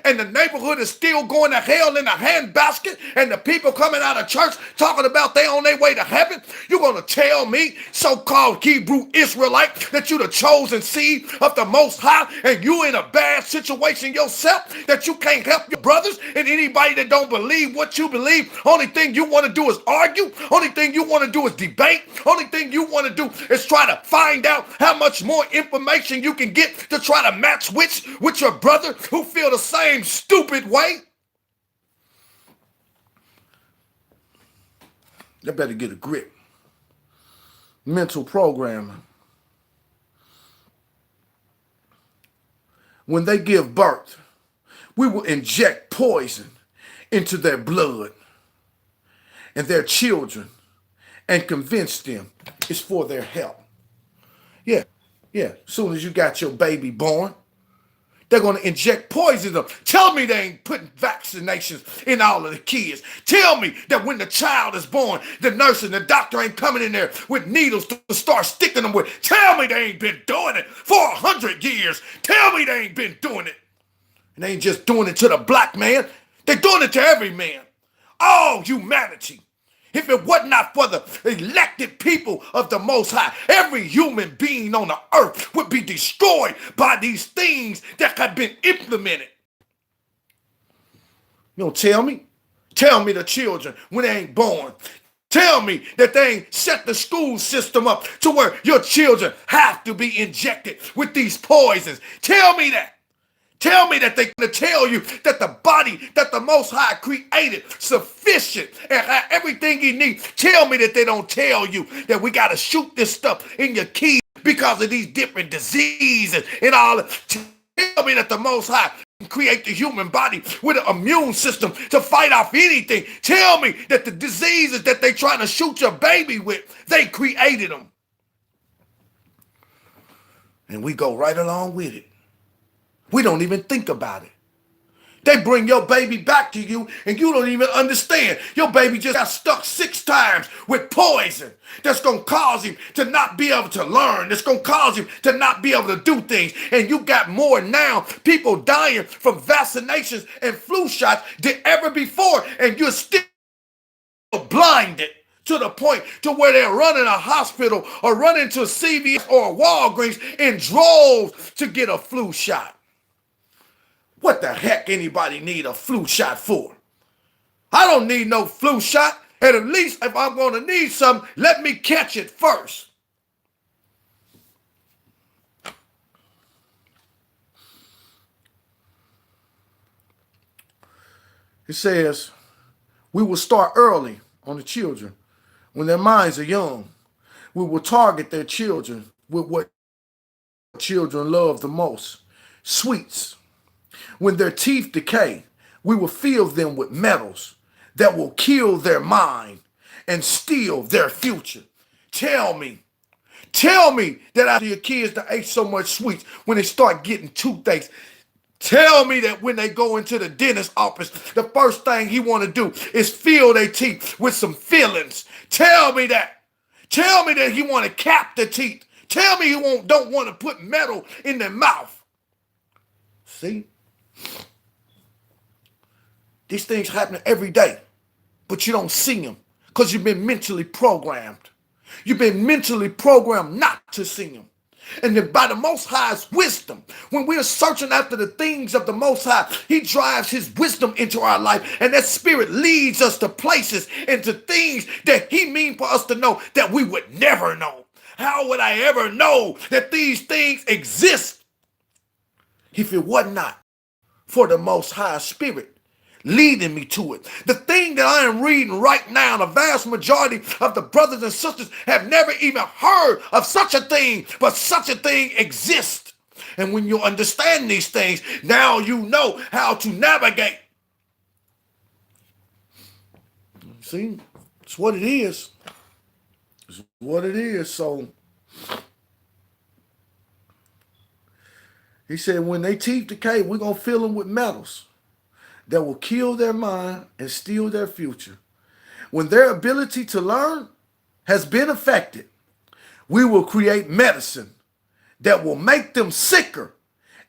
And the neighborhood is still going to hell in a handbasket, and the people coming out of church talking about they on their way to heaven? You going to tell me, so-called Hebrew Israelite, that you the chosen seed of the Most High, and you in a bad situation yourself, that you can't help your brothers and anybody that don't believe what you believe? Only thing you want to do is argue. Only thing you want to do is debate. Only thing you want to do is try to find out how much more information you can get to try to match with your brother who feel the same stupid way. You better get a grip. Mental programming. When they give birth, we will inject poison into their blood and their children and convince them it's for their help. Yeah. As soon as you got your baby born, they're going to inject poison in them. Tell me they ain't putting vaccinations in all of the kids. Tell me that when the child is born, the nurse and the doctor ain't coming in there with needles to start sticking them with. Tell me they ain't been doing it for 100 years. Tell me they ain't been doing it. And they ain't just doing it to the black man. They're doing it to every man. All humanity. If it was not for the elected people of the Most High, every human being on the earth would be destroyed by these things that have been implemented. You don't tell me? Tell me the children when they ain't born. Tell me that they ain't set the school system up to where your children have to be injected with these poisons. Tell me that. Tell me that they're going to tell you that the body that the Most High created sufficient and have everything he needs. Tell me that they don't tell you that we got to shoot this stuff in your kids because of these different diseases and all. Tell me that the Most High can create the human body with an immune system to fight off anything. Tell me that the diseases that they trying to shoot your baby with, they created them. And we go right along with it. We don't even think about it. They bring your baby back to you and you don't even understand. Your baby just got stuck 6 times with poison that's going to cause him to not be able to learn. That's going to cause him to not be able to do things. And you got more now people dying from vaccinations and flu shots than ever before. And you're still blinded to the point to where they're running a hospital or running to a CVS or a Walgreens in droves to get a flu shot. What the heck anybody need a flu shot for? I don't need no flu shot. And at least if I'm going to need something, let me catch it first. It says, we will start early on the children when their minds are young. We will target their children with what children love the most, sweets. When their teeth decay, we will fill them with metals that will kill their mind and steal their future. Tell me that after your kids that ate so much sweets, when they start getting toothaches, tell me that when they go into the dentist's office, the first thing he want to do is fill their teeth with some fillings. Tell me that. Tell me that he want to cap the teeth. Tell me he don't want to put metal in their mouth. See? These things happen every day, but you don't see them because you've been mentally programmed. You've been mentally programmed not to see them. And then by the Most High's wisdom, when we're searching after the things of the Most High, he drives his wisdom into our life, and that spirit leads us to places and to things that he means for us to know that we would never know. How would I ever know that these things exist if it was not for the Most High Spirit leading me to it? The thing that I am reading right now, the vast majority of the brothers and sisters have never even heard of such a thing, but such a thing exists. And when you understand these things, now you know how to navigate. See, it's what it is. It's what it is. So he said, when they teeth decay, we're going to fill them with metals that will kill their mind and steal their future. When their ability to learn has been affected, we will create medicine that will make them sicker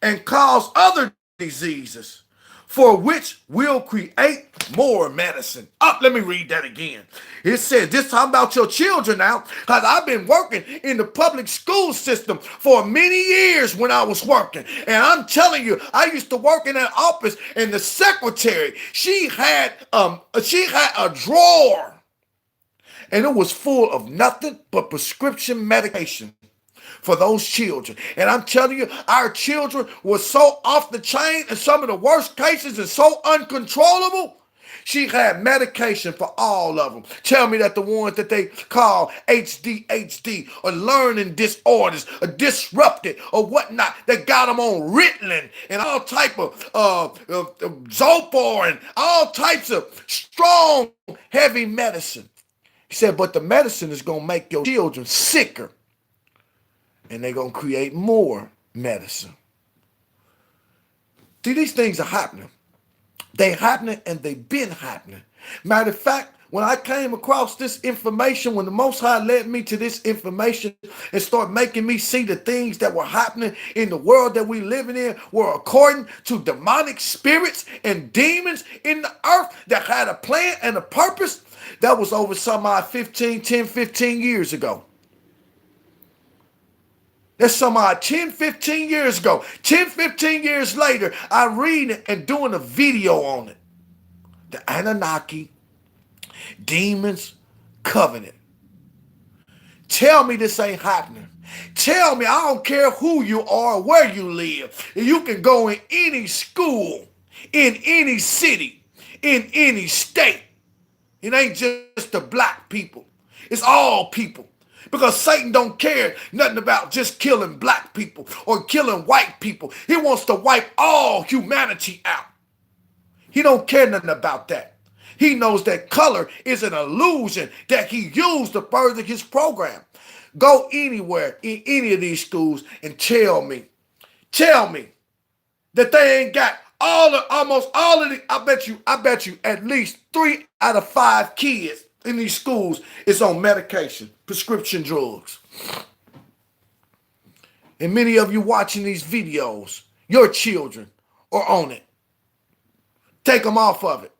and cause other diseases, for which we'll create more medicine. Let me read that again. It says, this time about your children now, because I've been working in the public school system for many years when I was working. And I'm telling you, I used to work in an office, and the secretary, she had a drawer, and it was full of nothing but prescription medication for those children. And I'm telling you, our children were so off the chain in some of the worst cases and so uncontrollable. She had medication for all of them. Tell me that the ones that they call ADHD or learning disorders or disrupted or whatnot, they got them on Ritalin and all type of Zopor and all types of strong, heavy medicine. He said, but the medicine is going to make your children sicker. And they're going to create more medicine. See, these things are happening. They happening and they've been happening. Matter of fact, when I came across this information, when the Most High led me to this information and started making me see the things that were happening in the world that we living in were according to demonic spirits and demons in the earth that had a plan and a purpose, that was over some 15 years ago. That's some 10, 15 years ago. 10, 15 years later, I read it and doing a video on it. The Anunnaki Demons Covenant. Tell me this ain't happening. Tell me, I don't care who you are, where you live. You can go in any school, in any city, in any state. It ain't just the black people. It's all people. Because Satan don't care nothing about just killing black people or killing white people. He wants to wipe all humanity out. He don't care nothing about that. He knows that color is an illusion that he used to further his program. Go anywhere in any of these schools and tell me that they ain't got almost all of the, I bet you at least 3 out of 5 kids in these schools is on medication, prescription drugs. And many of you watching these videos, your children are on it. Take them off of it.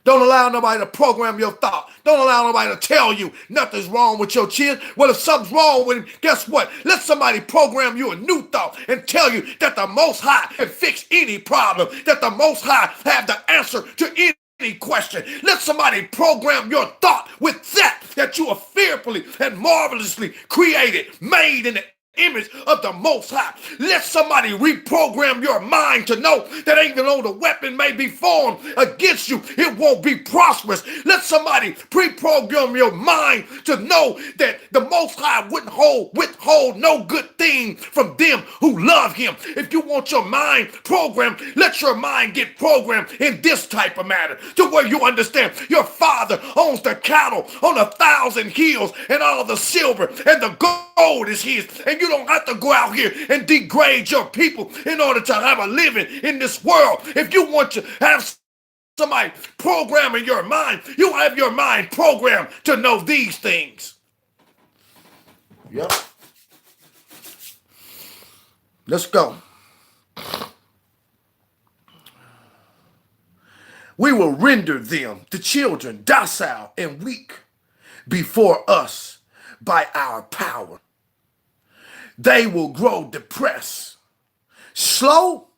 Don't allow nobody to program your thought. Don't allow nobody to tell you nothing's wrong with your children. Well, if something's wrong with him, guess what? Let somebody program you a new thought and tell you that the Most High can fix any problem, that the Most High have the answer to any question. Let somebody program your thought with that you are fearfully and marvelously created, made in the image of the Most High. Let somebody reprogram your mind to know that even though the weapon may be formed against you, it won't be prosperous. Let somebody pre-program your mind to know that the Most High withhold no good thing from them who love him. If you want your mind programmed, let your mind get programmed in this type of matter, to where you understand your Father owns the cattle on 1,000 hills, and all the silver and the gold is his, and you don't have to go out here and degrade your people in order to have a living in this world. If you want to have somebody programming your mind, you have your mind programmed to know these things. Yep. Let's go. We will render them, the children, docile and weak before us by our power. They will grow depressed, slow,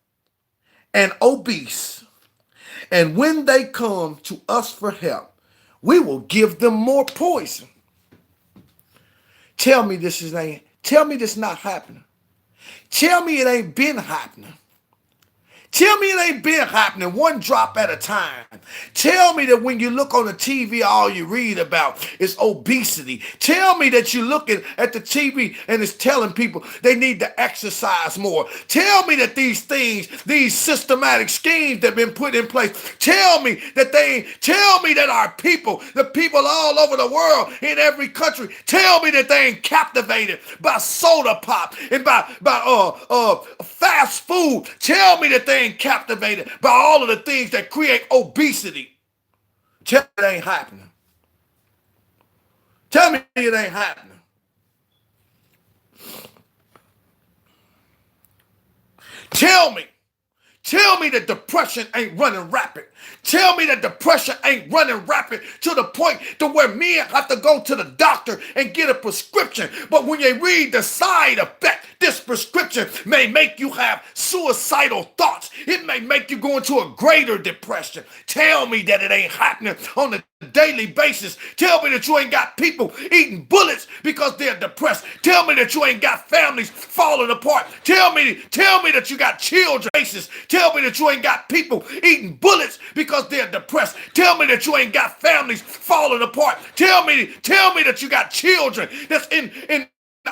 and obese. And when they come to us for help, we will give them more poison. Tell me this not happening. Tell me it ain't been happening. Tell me it ain't been happening one drop at a time. Tell me that when you look on the TV, all you read about is obesity. Tell me that you're looking at the TV and it's telling people they need to exercise more. Tell me that these things, these systematic schemes that have been put in place, tell me that our people, the people all over the world, in every country, tell me that they ain't captivated by soda pop and by fast food. Tell me that they ain't captivated by all of the things that create obesity. Tell me it ain't happening. Tell me it ain't happening. Tell me that depression ain't running rapid. Tell me that depression ain't running rapid to the point to where men have to go to the doctor and get a prescription. But when you read the side effect, this prescription may make you have suicidal thoughts. It may make you go into a greater depression. Tell me that it ain't happening on a daily basis. Tell me that you ain't got people eating bullets because they're depressed. Tell me that you ain't got families falling apart. Tell me that you got children. Tell me that you ain't got people eating bullets because they're depressed. Tell me that you ain't got families falling apart. Tell me that you got children that's in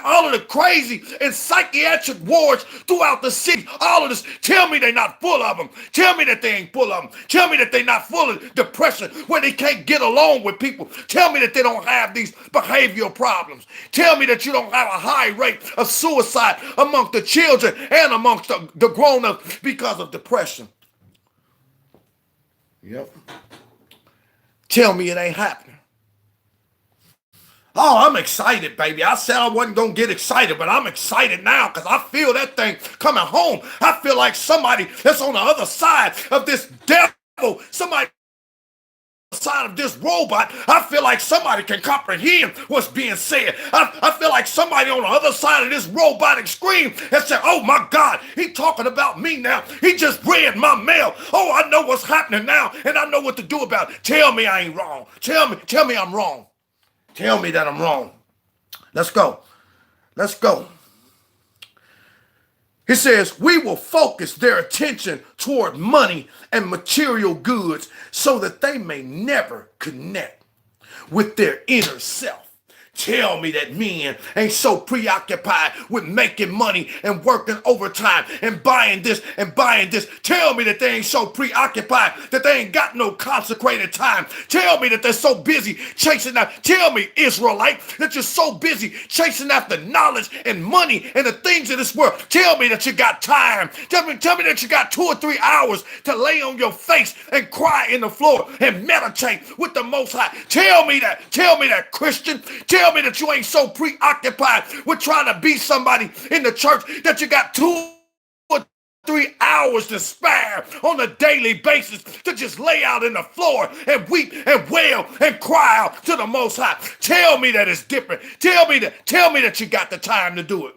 all of the crazy and psychiatric wards throughout the city, all of this, tell me they're not full of them. Tell me that they ain't full of them. Tell me that they're not full of depression where they can't get along with people. Tell me that they don't have these behavioral problems. Tell me that you don't have a high rate of suicide amongst the children and amongst the grown-ups because of depression. Yep. Tell me it ain't happening. Oh, I'm excited, baby. I said I wasn't going to get excited, but I'm excited now because I feel that thing coming home. I feel like somebody that's on the other side of this devil, somebody on the side of this robot, I feel like somebody can comprehend what's being said. I feel like somebody on the other side of this robotic screen has said, oh my God, he talking about me now. He just read my mail. Oh, I know what's happening now, and I know what to do about it. Tell me I ain't wrong. Tell me I'm wrong. Tell me that I'm wrong. Let's go. Let's go. He says, we will focus their attention toward money and material goods so that they may never connect with their inner self. Tell me that men ain't so preoccupied with making money and working overtime and buying this and buying this. Tell me that they ain't so preoccupied that they ain't got no consecrated time. Tell me that they're so busy chasing out. Tell me, Israelite, that you're so busy chasing after knowledge and money and the things of this world. Tell me that you got time. Tell me that you got 2 or 3 hours to lay on your face and cry in the floor and meditate with the Most High. Tell me that, Christian. Tell me that you ain't so preoccupied with trying to be somebody in the church that you got 2 or 3 hours to spare on a daily basis to just lay out in the floor and weep and wail and cry out to the Most High. Tell me that it's different. Tell me that you got the time to do it.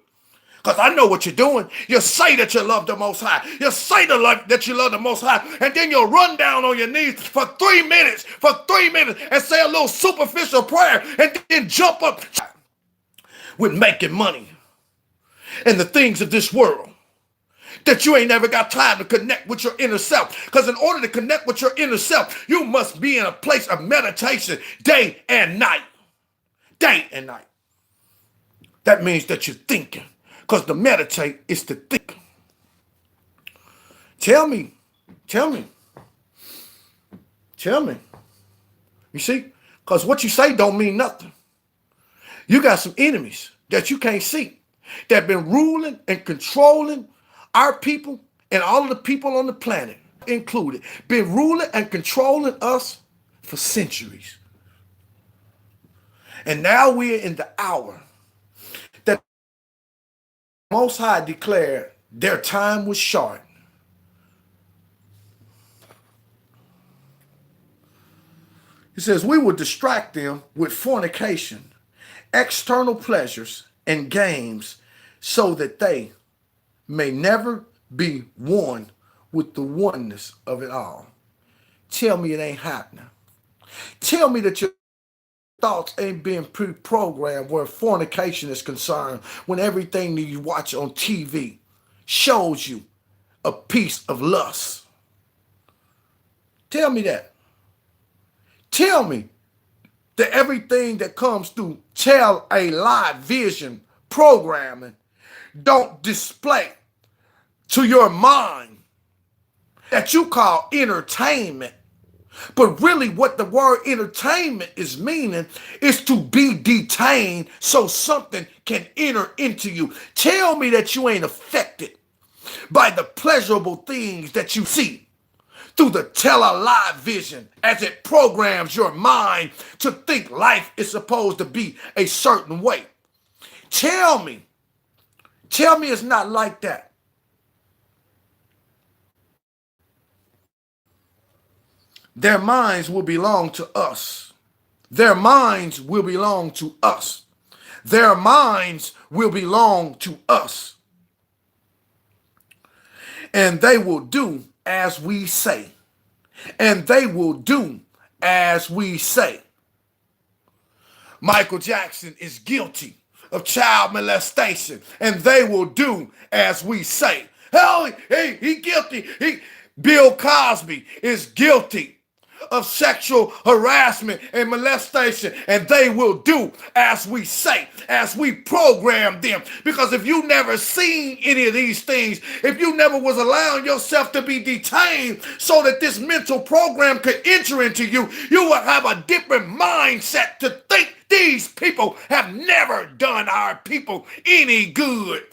Because I know what you're doing. You say that you love the Most High. You say that you love the Most High. And then you'll run down on your knees for 3 minutes, and say a little superficial prayer and then jump up with making money and the things of this world. That you ain't never got time to connect with your inner self. Because in order to connect with your inner self, you must be in a place of meditation day and night. Day and night. That means that you're thinking. Because to meditate is to think. Tell me. You see? Because what you say don't mean nothing. You got some enemies that you can't see that have been ruling and controlling our people and all of the people on the planet included. Been ruling and controlling us for centuries. And now we're in the hour that Most High declared their time was short. He says, we will distract them with fornication, external pleasures, and games so that they may never be one with the oneness of it all. Tell me it ain't happening. Tell me that your thoughts ain't being pre-programmed where fornication is concerned, when everything that you watch on TV shows you a piece of lust. Tell me that. Tell me that everything that comes through tell a live vision programming don't display to your mind that you call entertainment. But really what the word entertainment is meaning is to be detained so something can enter into you. Tell me that you ain't affected by the pleasurable things that you see through the tele-live vision as it programs your mind to think life is supposed to be a certain way. Tell me it's not like that. Their minds will belong to us. Their minds will belong to us. Their minds will belong to us. And they will do as we say. And they will do as we say. Michael Jackson is guilty of child molestation, and they will do as we say. Hell, he guilty. Bill Cosby is guilty of sexual harassment and molestation, and they will do as we say, as we program them. Because if you never seen any of these things, if you never was allowing yourself to be detained so that this mental program could enter into you, you will have a different mindset to think these people have never done our people any good.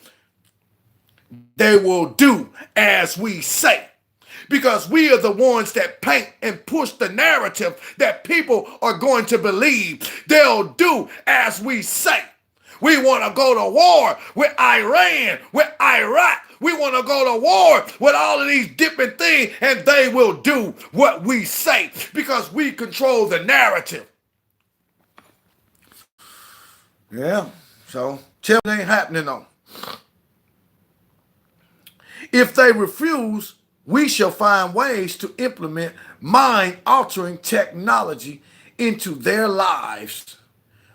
They will do as we say. Because we are the ones that paint and push the narrative that people are going to believe. They'll do as we say. We want to go to war with Iran, with Iraq. We want to go to war with all of these different things, and they will do what we say because we control the narrative. Yeah, so tell me it ain't happening though. If they refuse, we shall find ways to implement mind-altering technology into their lives.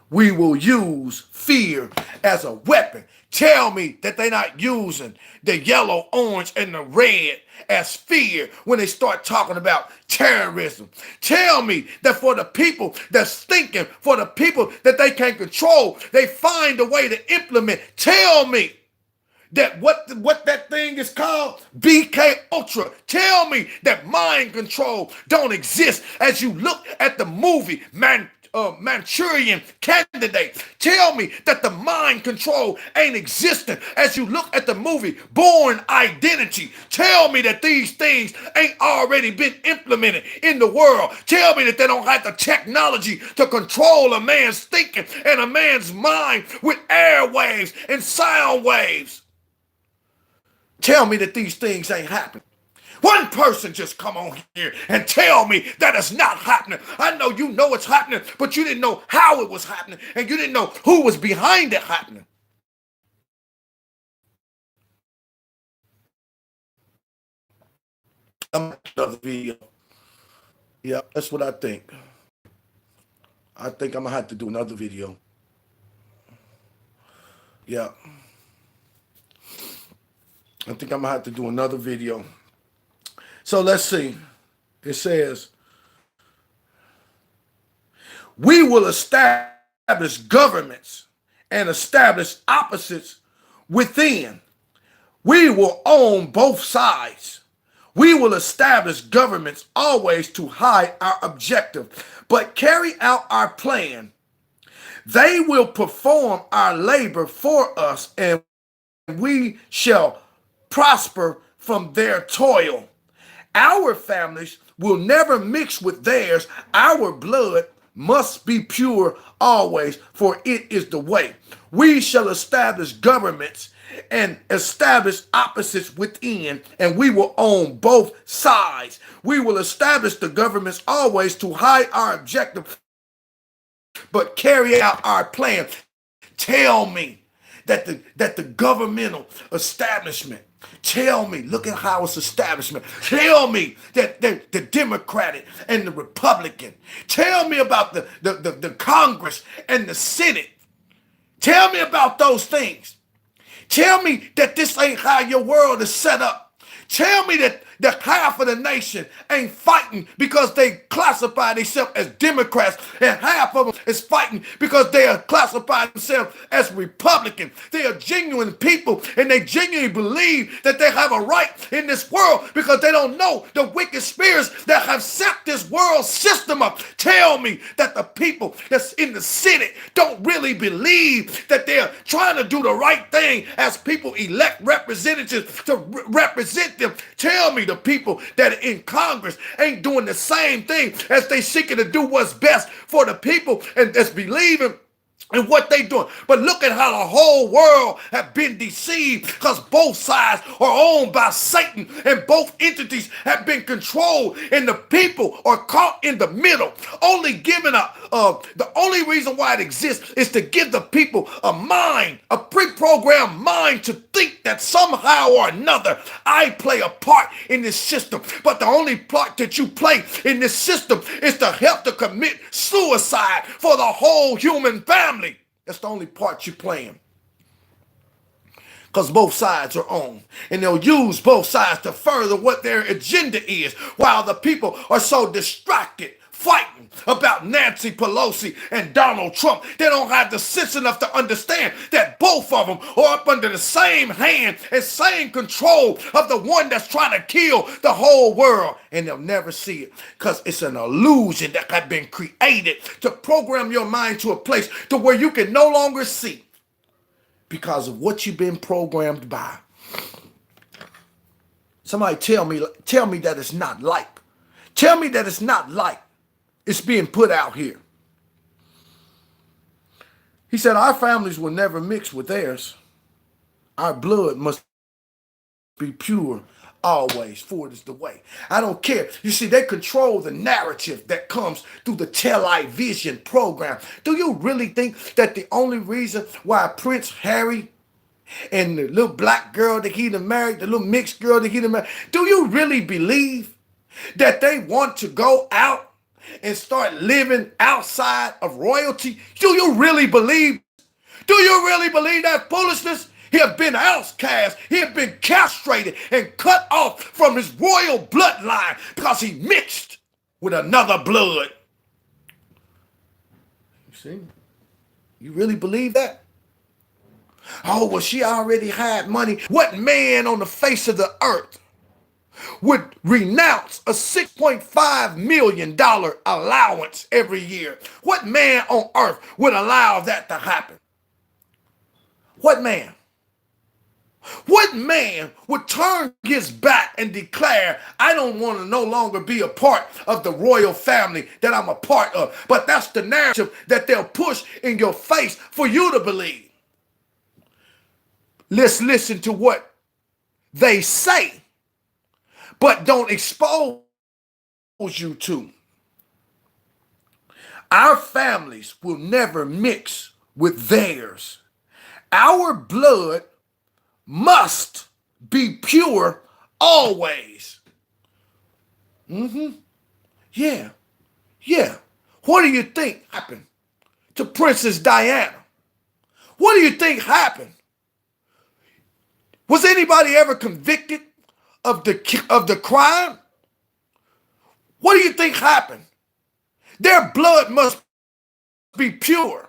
We will use fear as a weapon. Tell me that they're not using the yellow, orange, and the red as fear when they start talking about terrorism. Tell me that for the people that's thinking, for the people that they can't control, they find a way to implement. Tell me that what that thing is called, BK Ultra. Tell me that mind control don't exist as you look at the movie Manchurian Candidate. Tell me that the mind control ain't existent as you look at the movie Born Identity. Tell me that these things ain't already been implemented in the world. Tell me that they don't have the technology to control a man's thinking and a man's mind with airwaves and sound waves. Tell me that these things ain't happening. One person just come on here and tell me that it's not happening. I know you know it's happening, but you didn't know how it was happening, and you didn't know who was behind it happening. I'm another video. Yeah, that's what I think. I think I'm gonna have to do another video. Yeah. I think I'm gonna have to do another video. So let's see. It says, we will establish governments and establish opposites within. We will own both sides. We will establish governments always to hide our objective, but carry out our plan. They will perform our labor for us, and we shall prosper from their toil. Our families will never mix with theirs. Our blood must be pure always, for it is the way. We shall establish governments and establish opposites within, and we will own both sides. We will establish the governments always to hide our objective, but carry out our plan. Tell me that the governmental establishment, tell me, look at how it's establishment. Tell me that the Democratic and the Republican. Tell me about the Congress and the Senate. Tell me about those things. Tell me that this ain't how your world is set up. Tell me that half of the nation ain't fighting because they classify themselves as Democrats, and half of them is fighting because they are classifying themselves as Republican. They are genuine people, and they genuinely believe that they have a right in this world because they don't know the wicked spirits that have set this world system up. Tell me that the people that's in the Senate don't really believe that they're trying to do the right thing as people elect representatives to represent them. Tell me the people that are in Congress ain't doing the same thing as they seeking to do what's best for the people and that's believing in what they doing. But look at how the whole world have been deceived because both sides are owned by Satan and both entities have been controlled and the people are caught in the middle. Only giving the only reason why it exists is to give the people a mind, a pre-programmed mind to think that somehow or another I play a part in this system. But the only part that you play in this system is to help to commit suicide for the whole human family. That's the only part you're playing. because both sides are on. And they'll use both sides to further what their agenda is, while the people are so distracted fighting about Nancy Pelosi and Donald Trump. They don't have the sense enough to understand that both of them are up under the same hand and same control of the one that's trying to kill the whole world. And they'll never see it because it's an illusion that has been created to program your mind to a place to where you can no longer see because of what you've been programmed by. Somebody tell me that it's not like. Tell me that it's not like it's being put out here. He said, our families will never mix with theirs. Our blood must be pure always, for it is the way. I don't care. You see, they control the narrative that comes through the television program. Do you really think that the only reason why Prince Harry and the little black girl that he done married, the little mixed girl that he done married, do you really believe that they want to go out and start living outside of royalty? Do you really believe? Do you really believe that foolishness? He had been outcast. He had been castrated and cut off from his royal bloodline because he mixed with another blood. You see? You really believe that? Oh, well, she already had money. What man on the face of the earth would renounce a $6.5 million allowance every year? What man on earth would allow that to happen? What man? What man would turn his back and declare, I don't want to no longer be a part of the royal family that I'm a part of? But that's the narrative that they'll push in your face for you to believe. Let's listen to what they say, but don't expose you to. Our families will never mix with theirs. Our blood must be pure always. Yeah. What do you think happened to Princess Diana? What do you think happened? Was anybody ever convicted of the crime? What do you think happened? Their blood must be pure.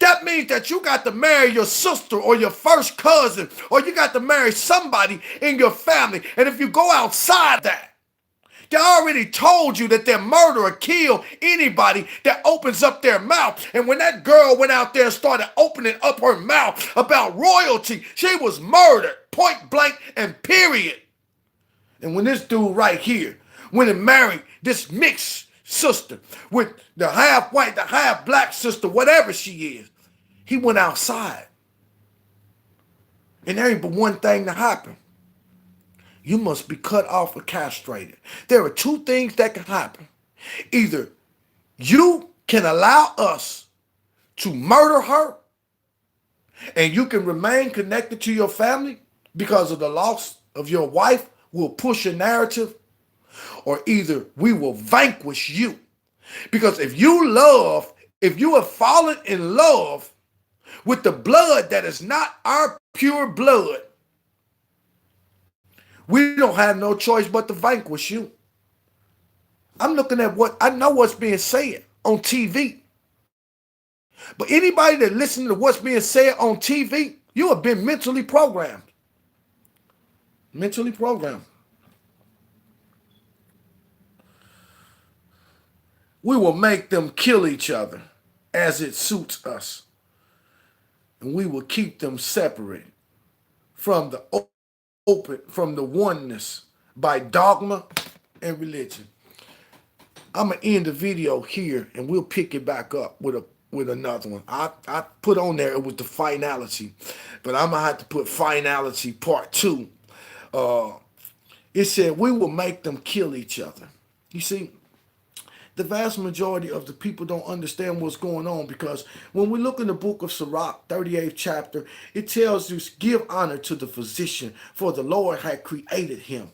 That means that you got to marry your sister or your first cousin, or you got to marry somebody in your family. And if you go outside that, they already told you that they'll murder or kill anybody that opens up their mouth. And when that girl went out there and started opening up her mouth about royalty, she was murdered, point blank and period. And when this dude right here went and married this mixed sister with the half white, the half black sister, whatever she is, he went outside. And there ain't but one thing to happen. You must be cut off or castrated. There are two things that can happen. Either you can allow us to murder her and you can remain connected to your family because of the loss of your wife, will push a narrative, or either we will vanquish you. Because if you have fallen in love with the blood that is not our pure blood, we don't have no choice but to vanquish you. I'm looking at I know what's being said on TV. But anybody that listens to what's being said on TV, you have been mentally programmed. Mentally programmed. We will make them kill each other as it suits us. And we will keep them separate from the oneness by dogma and religion. I'm going to end the video here and we'll pick it back up with another one. I put on there, it was the finality, but I'm going to have to put finality part 2. It said, we will make them kill each other. You see, the vast majority of the people don't understand what's going on, because when we look in the book of Sirach, 38th chapter, it tells you, give honor to the physician, for the Lord had created him.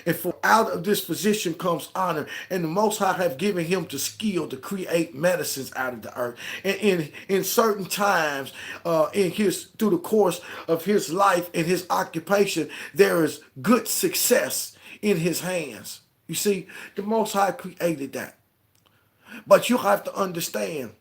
And for out of this physician comes honor. And the Most High have given him the skill to create medicines out of the earth. And in certain times, through the course of his life and his occupation, there is good success in his hands. You see, the Most High created that. But you have to understand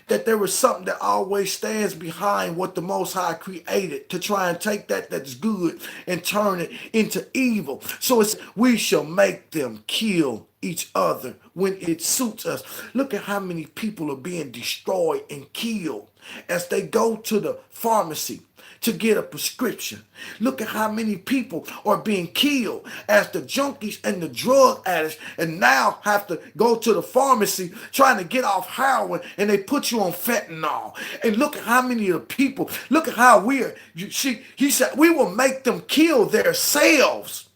that there is something that always stands behind what the Most High created to try and take that's good and turn it into evil. So it's we shall make them kill each other when it suits us. Look at how many people are being destroyed and killed as they go to the pharmacy to get a prescription. Look at how many people are being killed as the junkies and the drug addicts and now have to go to the pharmacy trying to get off heroin and they put you on fentanyl. And look at how many of the people, look at how he said, we will make them kill themselves.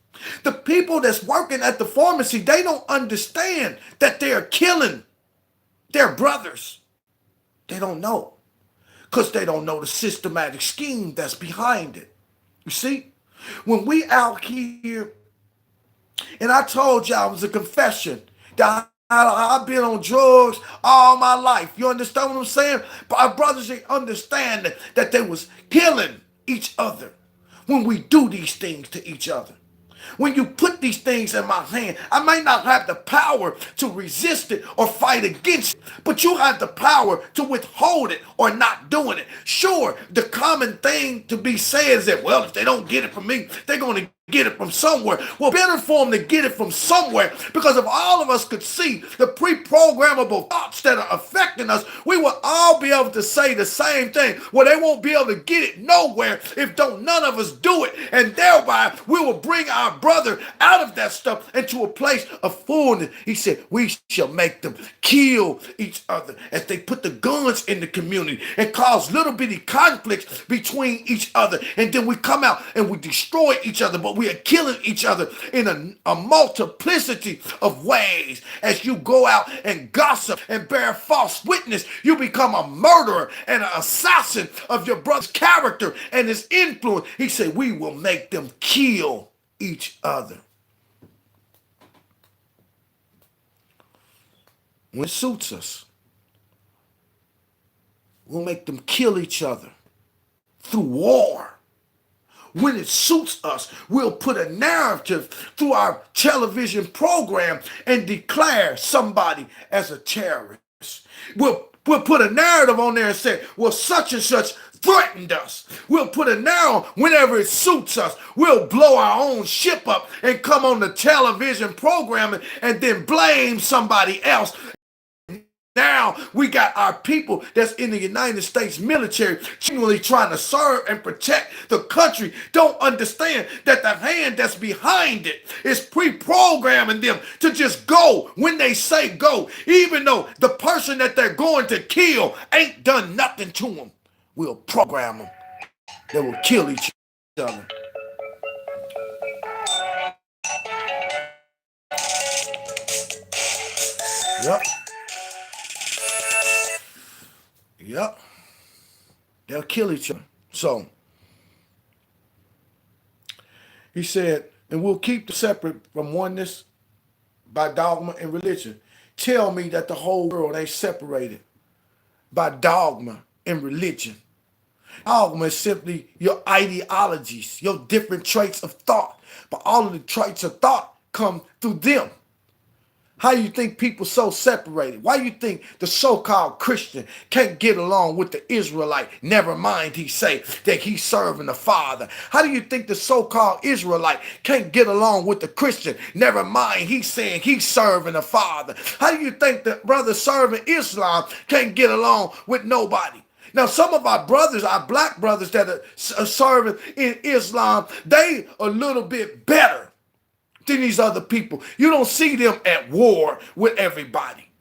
The people that's working at the pharmacy, they don't understand that they're killing their brothers. They don't know. Because they don't know the systematic scheme that's behind it. You see? When we out here, and I told y'all it was a confession that I've been on drugs all my life. You understand what I'm saying? But our brothers ain't understand that they was killing each other when we do these things to each other. When you put these things in my hand, I might not have the power to resist it or fight against it, but you have the power to withhold it or not doing it. Sure, the common thing to be said is that, well, if they don't get it from me, they're going to get it from somewhere. Well, better for them to get it from somewhere, because if all of us could see the pre-programmable thoughts that are affecting us, we will all be able to say the same thing. Well, they won't be able to get it nowhere if none of us do it, and thereby we will bring our brother out of that stuff into a place of fullness. He said, we shall make them kill each other as they put the guns in the community and cause little bitty conflicts between each other, and then we come out and we destroy each other, but we are killing each other in a multiplicity of ways. As you go out and gossip and bear false witness, you become a murderer and an assassin of your brother's character and his influence. He said, we will make them kill each other. When it suits us, we'll make them kill each other through war. When it suits us, we'll put a narrative through our television program and declare somebody as a terrorist. We'll put a narrative on there and say, well, such and such threatened us. We'll put a narrative whenever it suits us. We'll blow our own ship up and come on the television program and then blame somebody else. Now we got our people that's in the United States military genuinely trying to serve and protect the country, don't understand that the hand that's behind it is pre-programming them to just go when they say go, even though the person that they're going to kill ain't done nothing to them. We'll program them. They will kill each other. Yep. Yep. They'll kill each other. So, he said, and we'll keep the separate from oneness by dogma and religion. Tell me that the whole world ain't separated by dogma and religion. Dogma is simply your ideologies, your different traits of thought. But all of the traits of thought come through them. How you think people so separated? Why you think the so-called Christian can't get along with the Israelite? Never mind, he say that he's serving the Father. How do you think the so-called Israelite can't get along with the Christian? Never mind, he's saying he's serving the Father. How do you think the brother serving Islam can't get along with nobody? Now, some of our brothers, our black brothers that are serving in Islam, they a little bit better than these other people. You don't see them at war with everybody.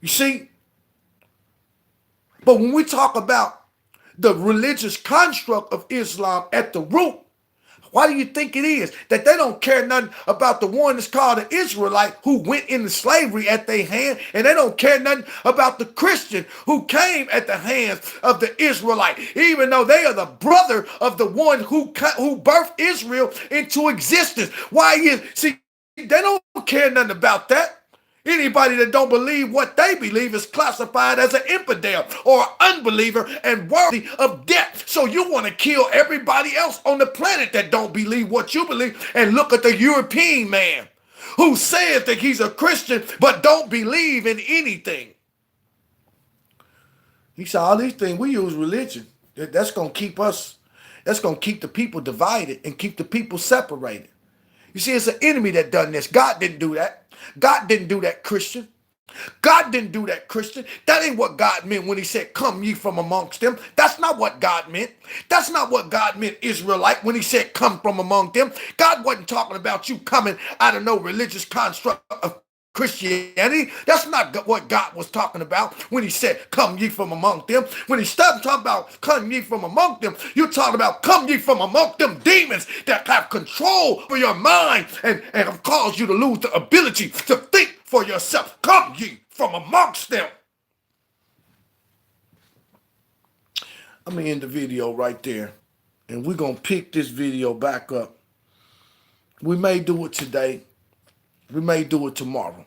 You see? But when we talk about the religious construct of Islam at the root, why do you think it is that they don't care nothing about the one that's called an Israelite who went into slavery at their hand, and they don't care nothing about the Christian who came at the hands of the Israelite, even though they are the brother of the one who birthed Israel into existence? Why is, see, They don't care nothing about that. Anybody that don't believe what they believe is classified as an infidel or an unbeliever and worthy of death. So you want to kill everybody else on the planet that don't believe what you believe. And look at the European man who says that he's a Christian but don't believe in anything. He said, all these things, we use religion. That's going to keep us, that's going to keep the people divided and keep the people separated. You see, it's an enemy that done this. God didn't do that. God didn't do that, Christian. God didn't do that, Christian. That ain't what God meant when he said, come ye from amongst them. That's not what God meant. That's not what God meant, Israelite, when he said, come from among them. God wasn't talking about you coming out of no religious construct of Christianity. That's not what God was talking about when he said, come ye from among them. When he started talking about come ye from among them, you're talking about come ye from among them demons that have control over your mind and have caused you to lose the ability to think for yourself. Come ye from amongst them. I'm going to end the video right there. And we're going to pick this video back up. We may do it today. We may do it tomorrow.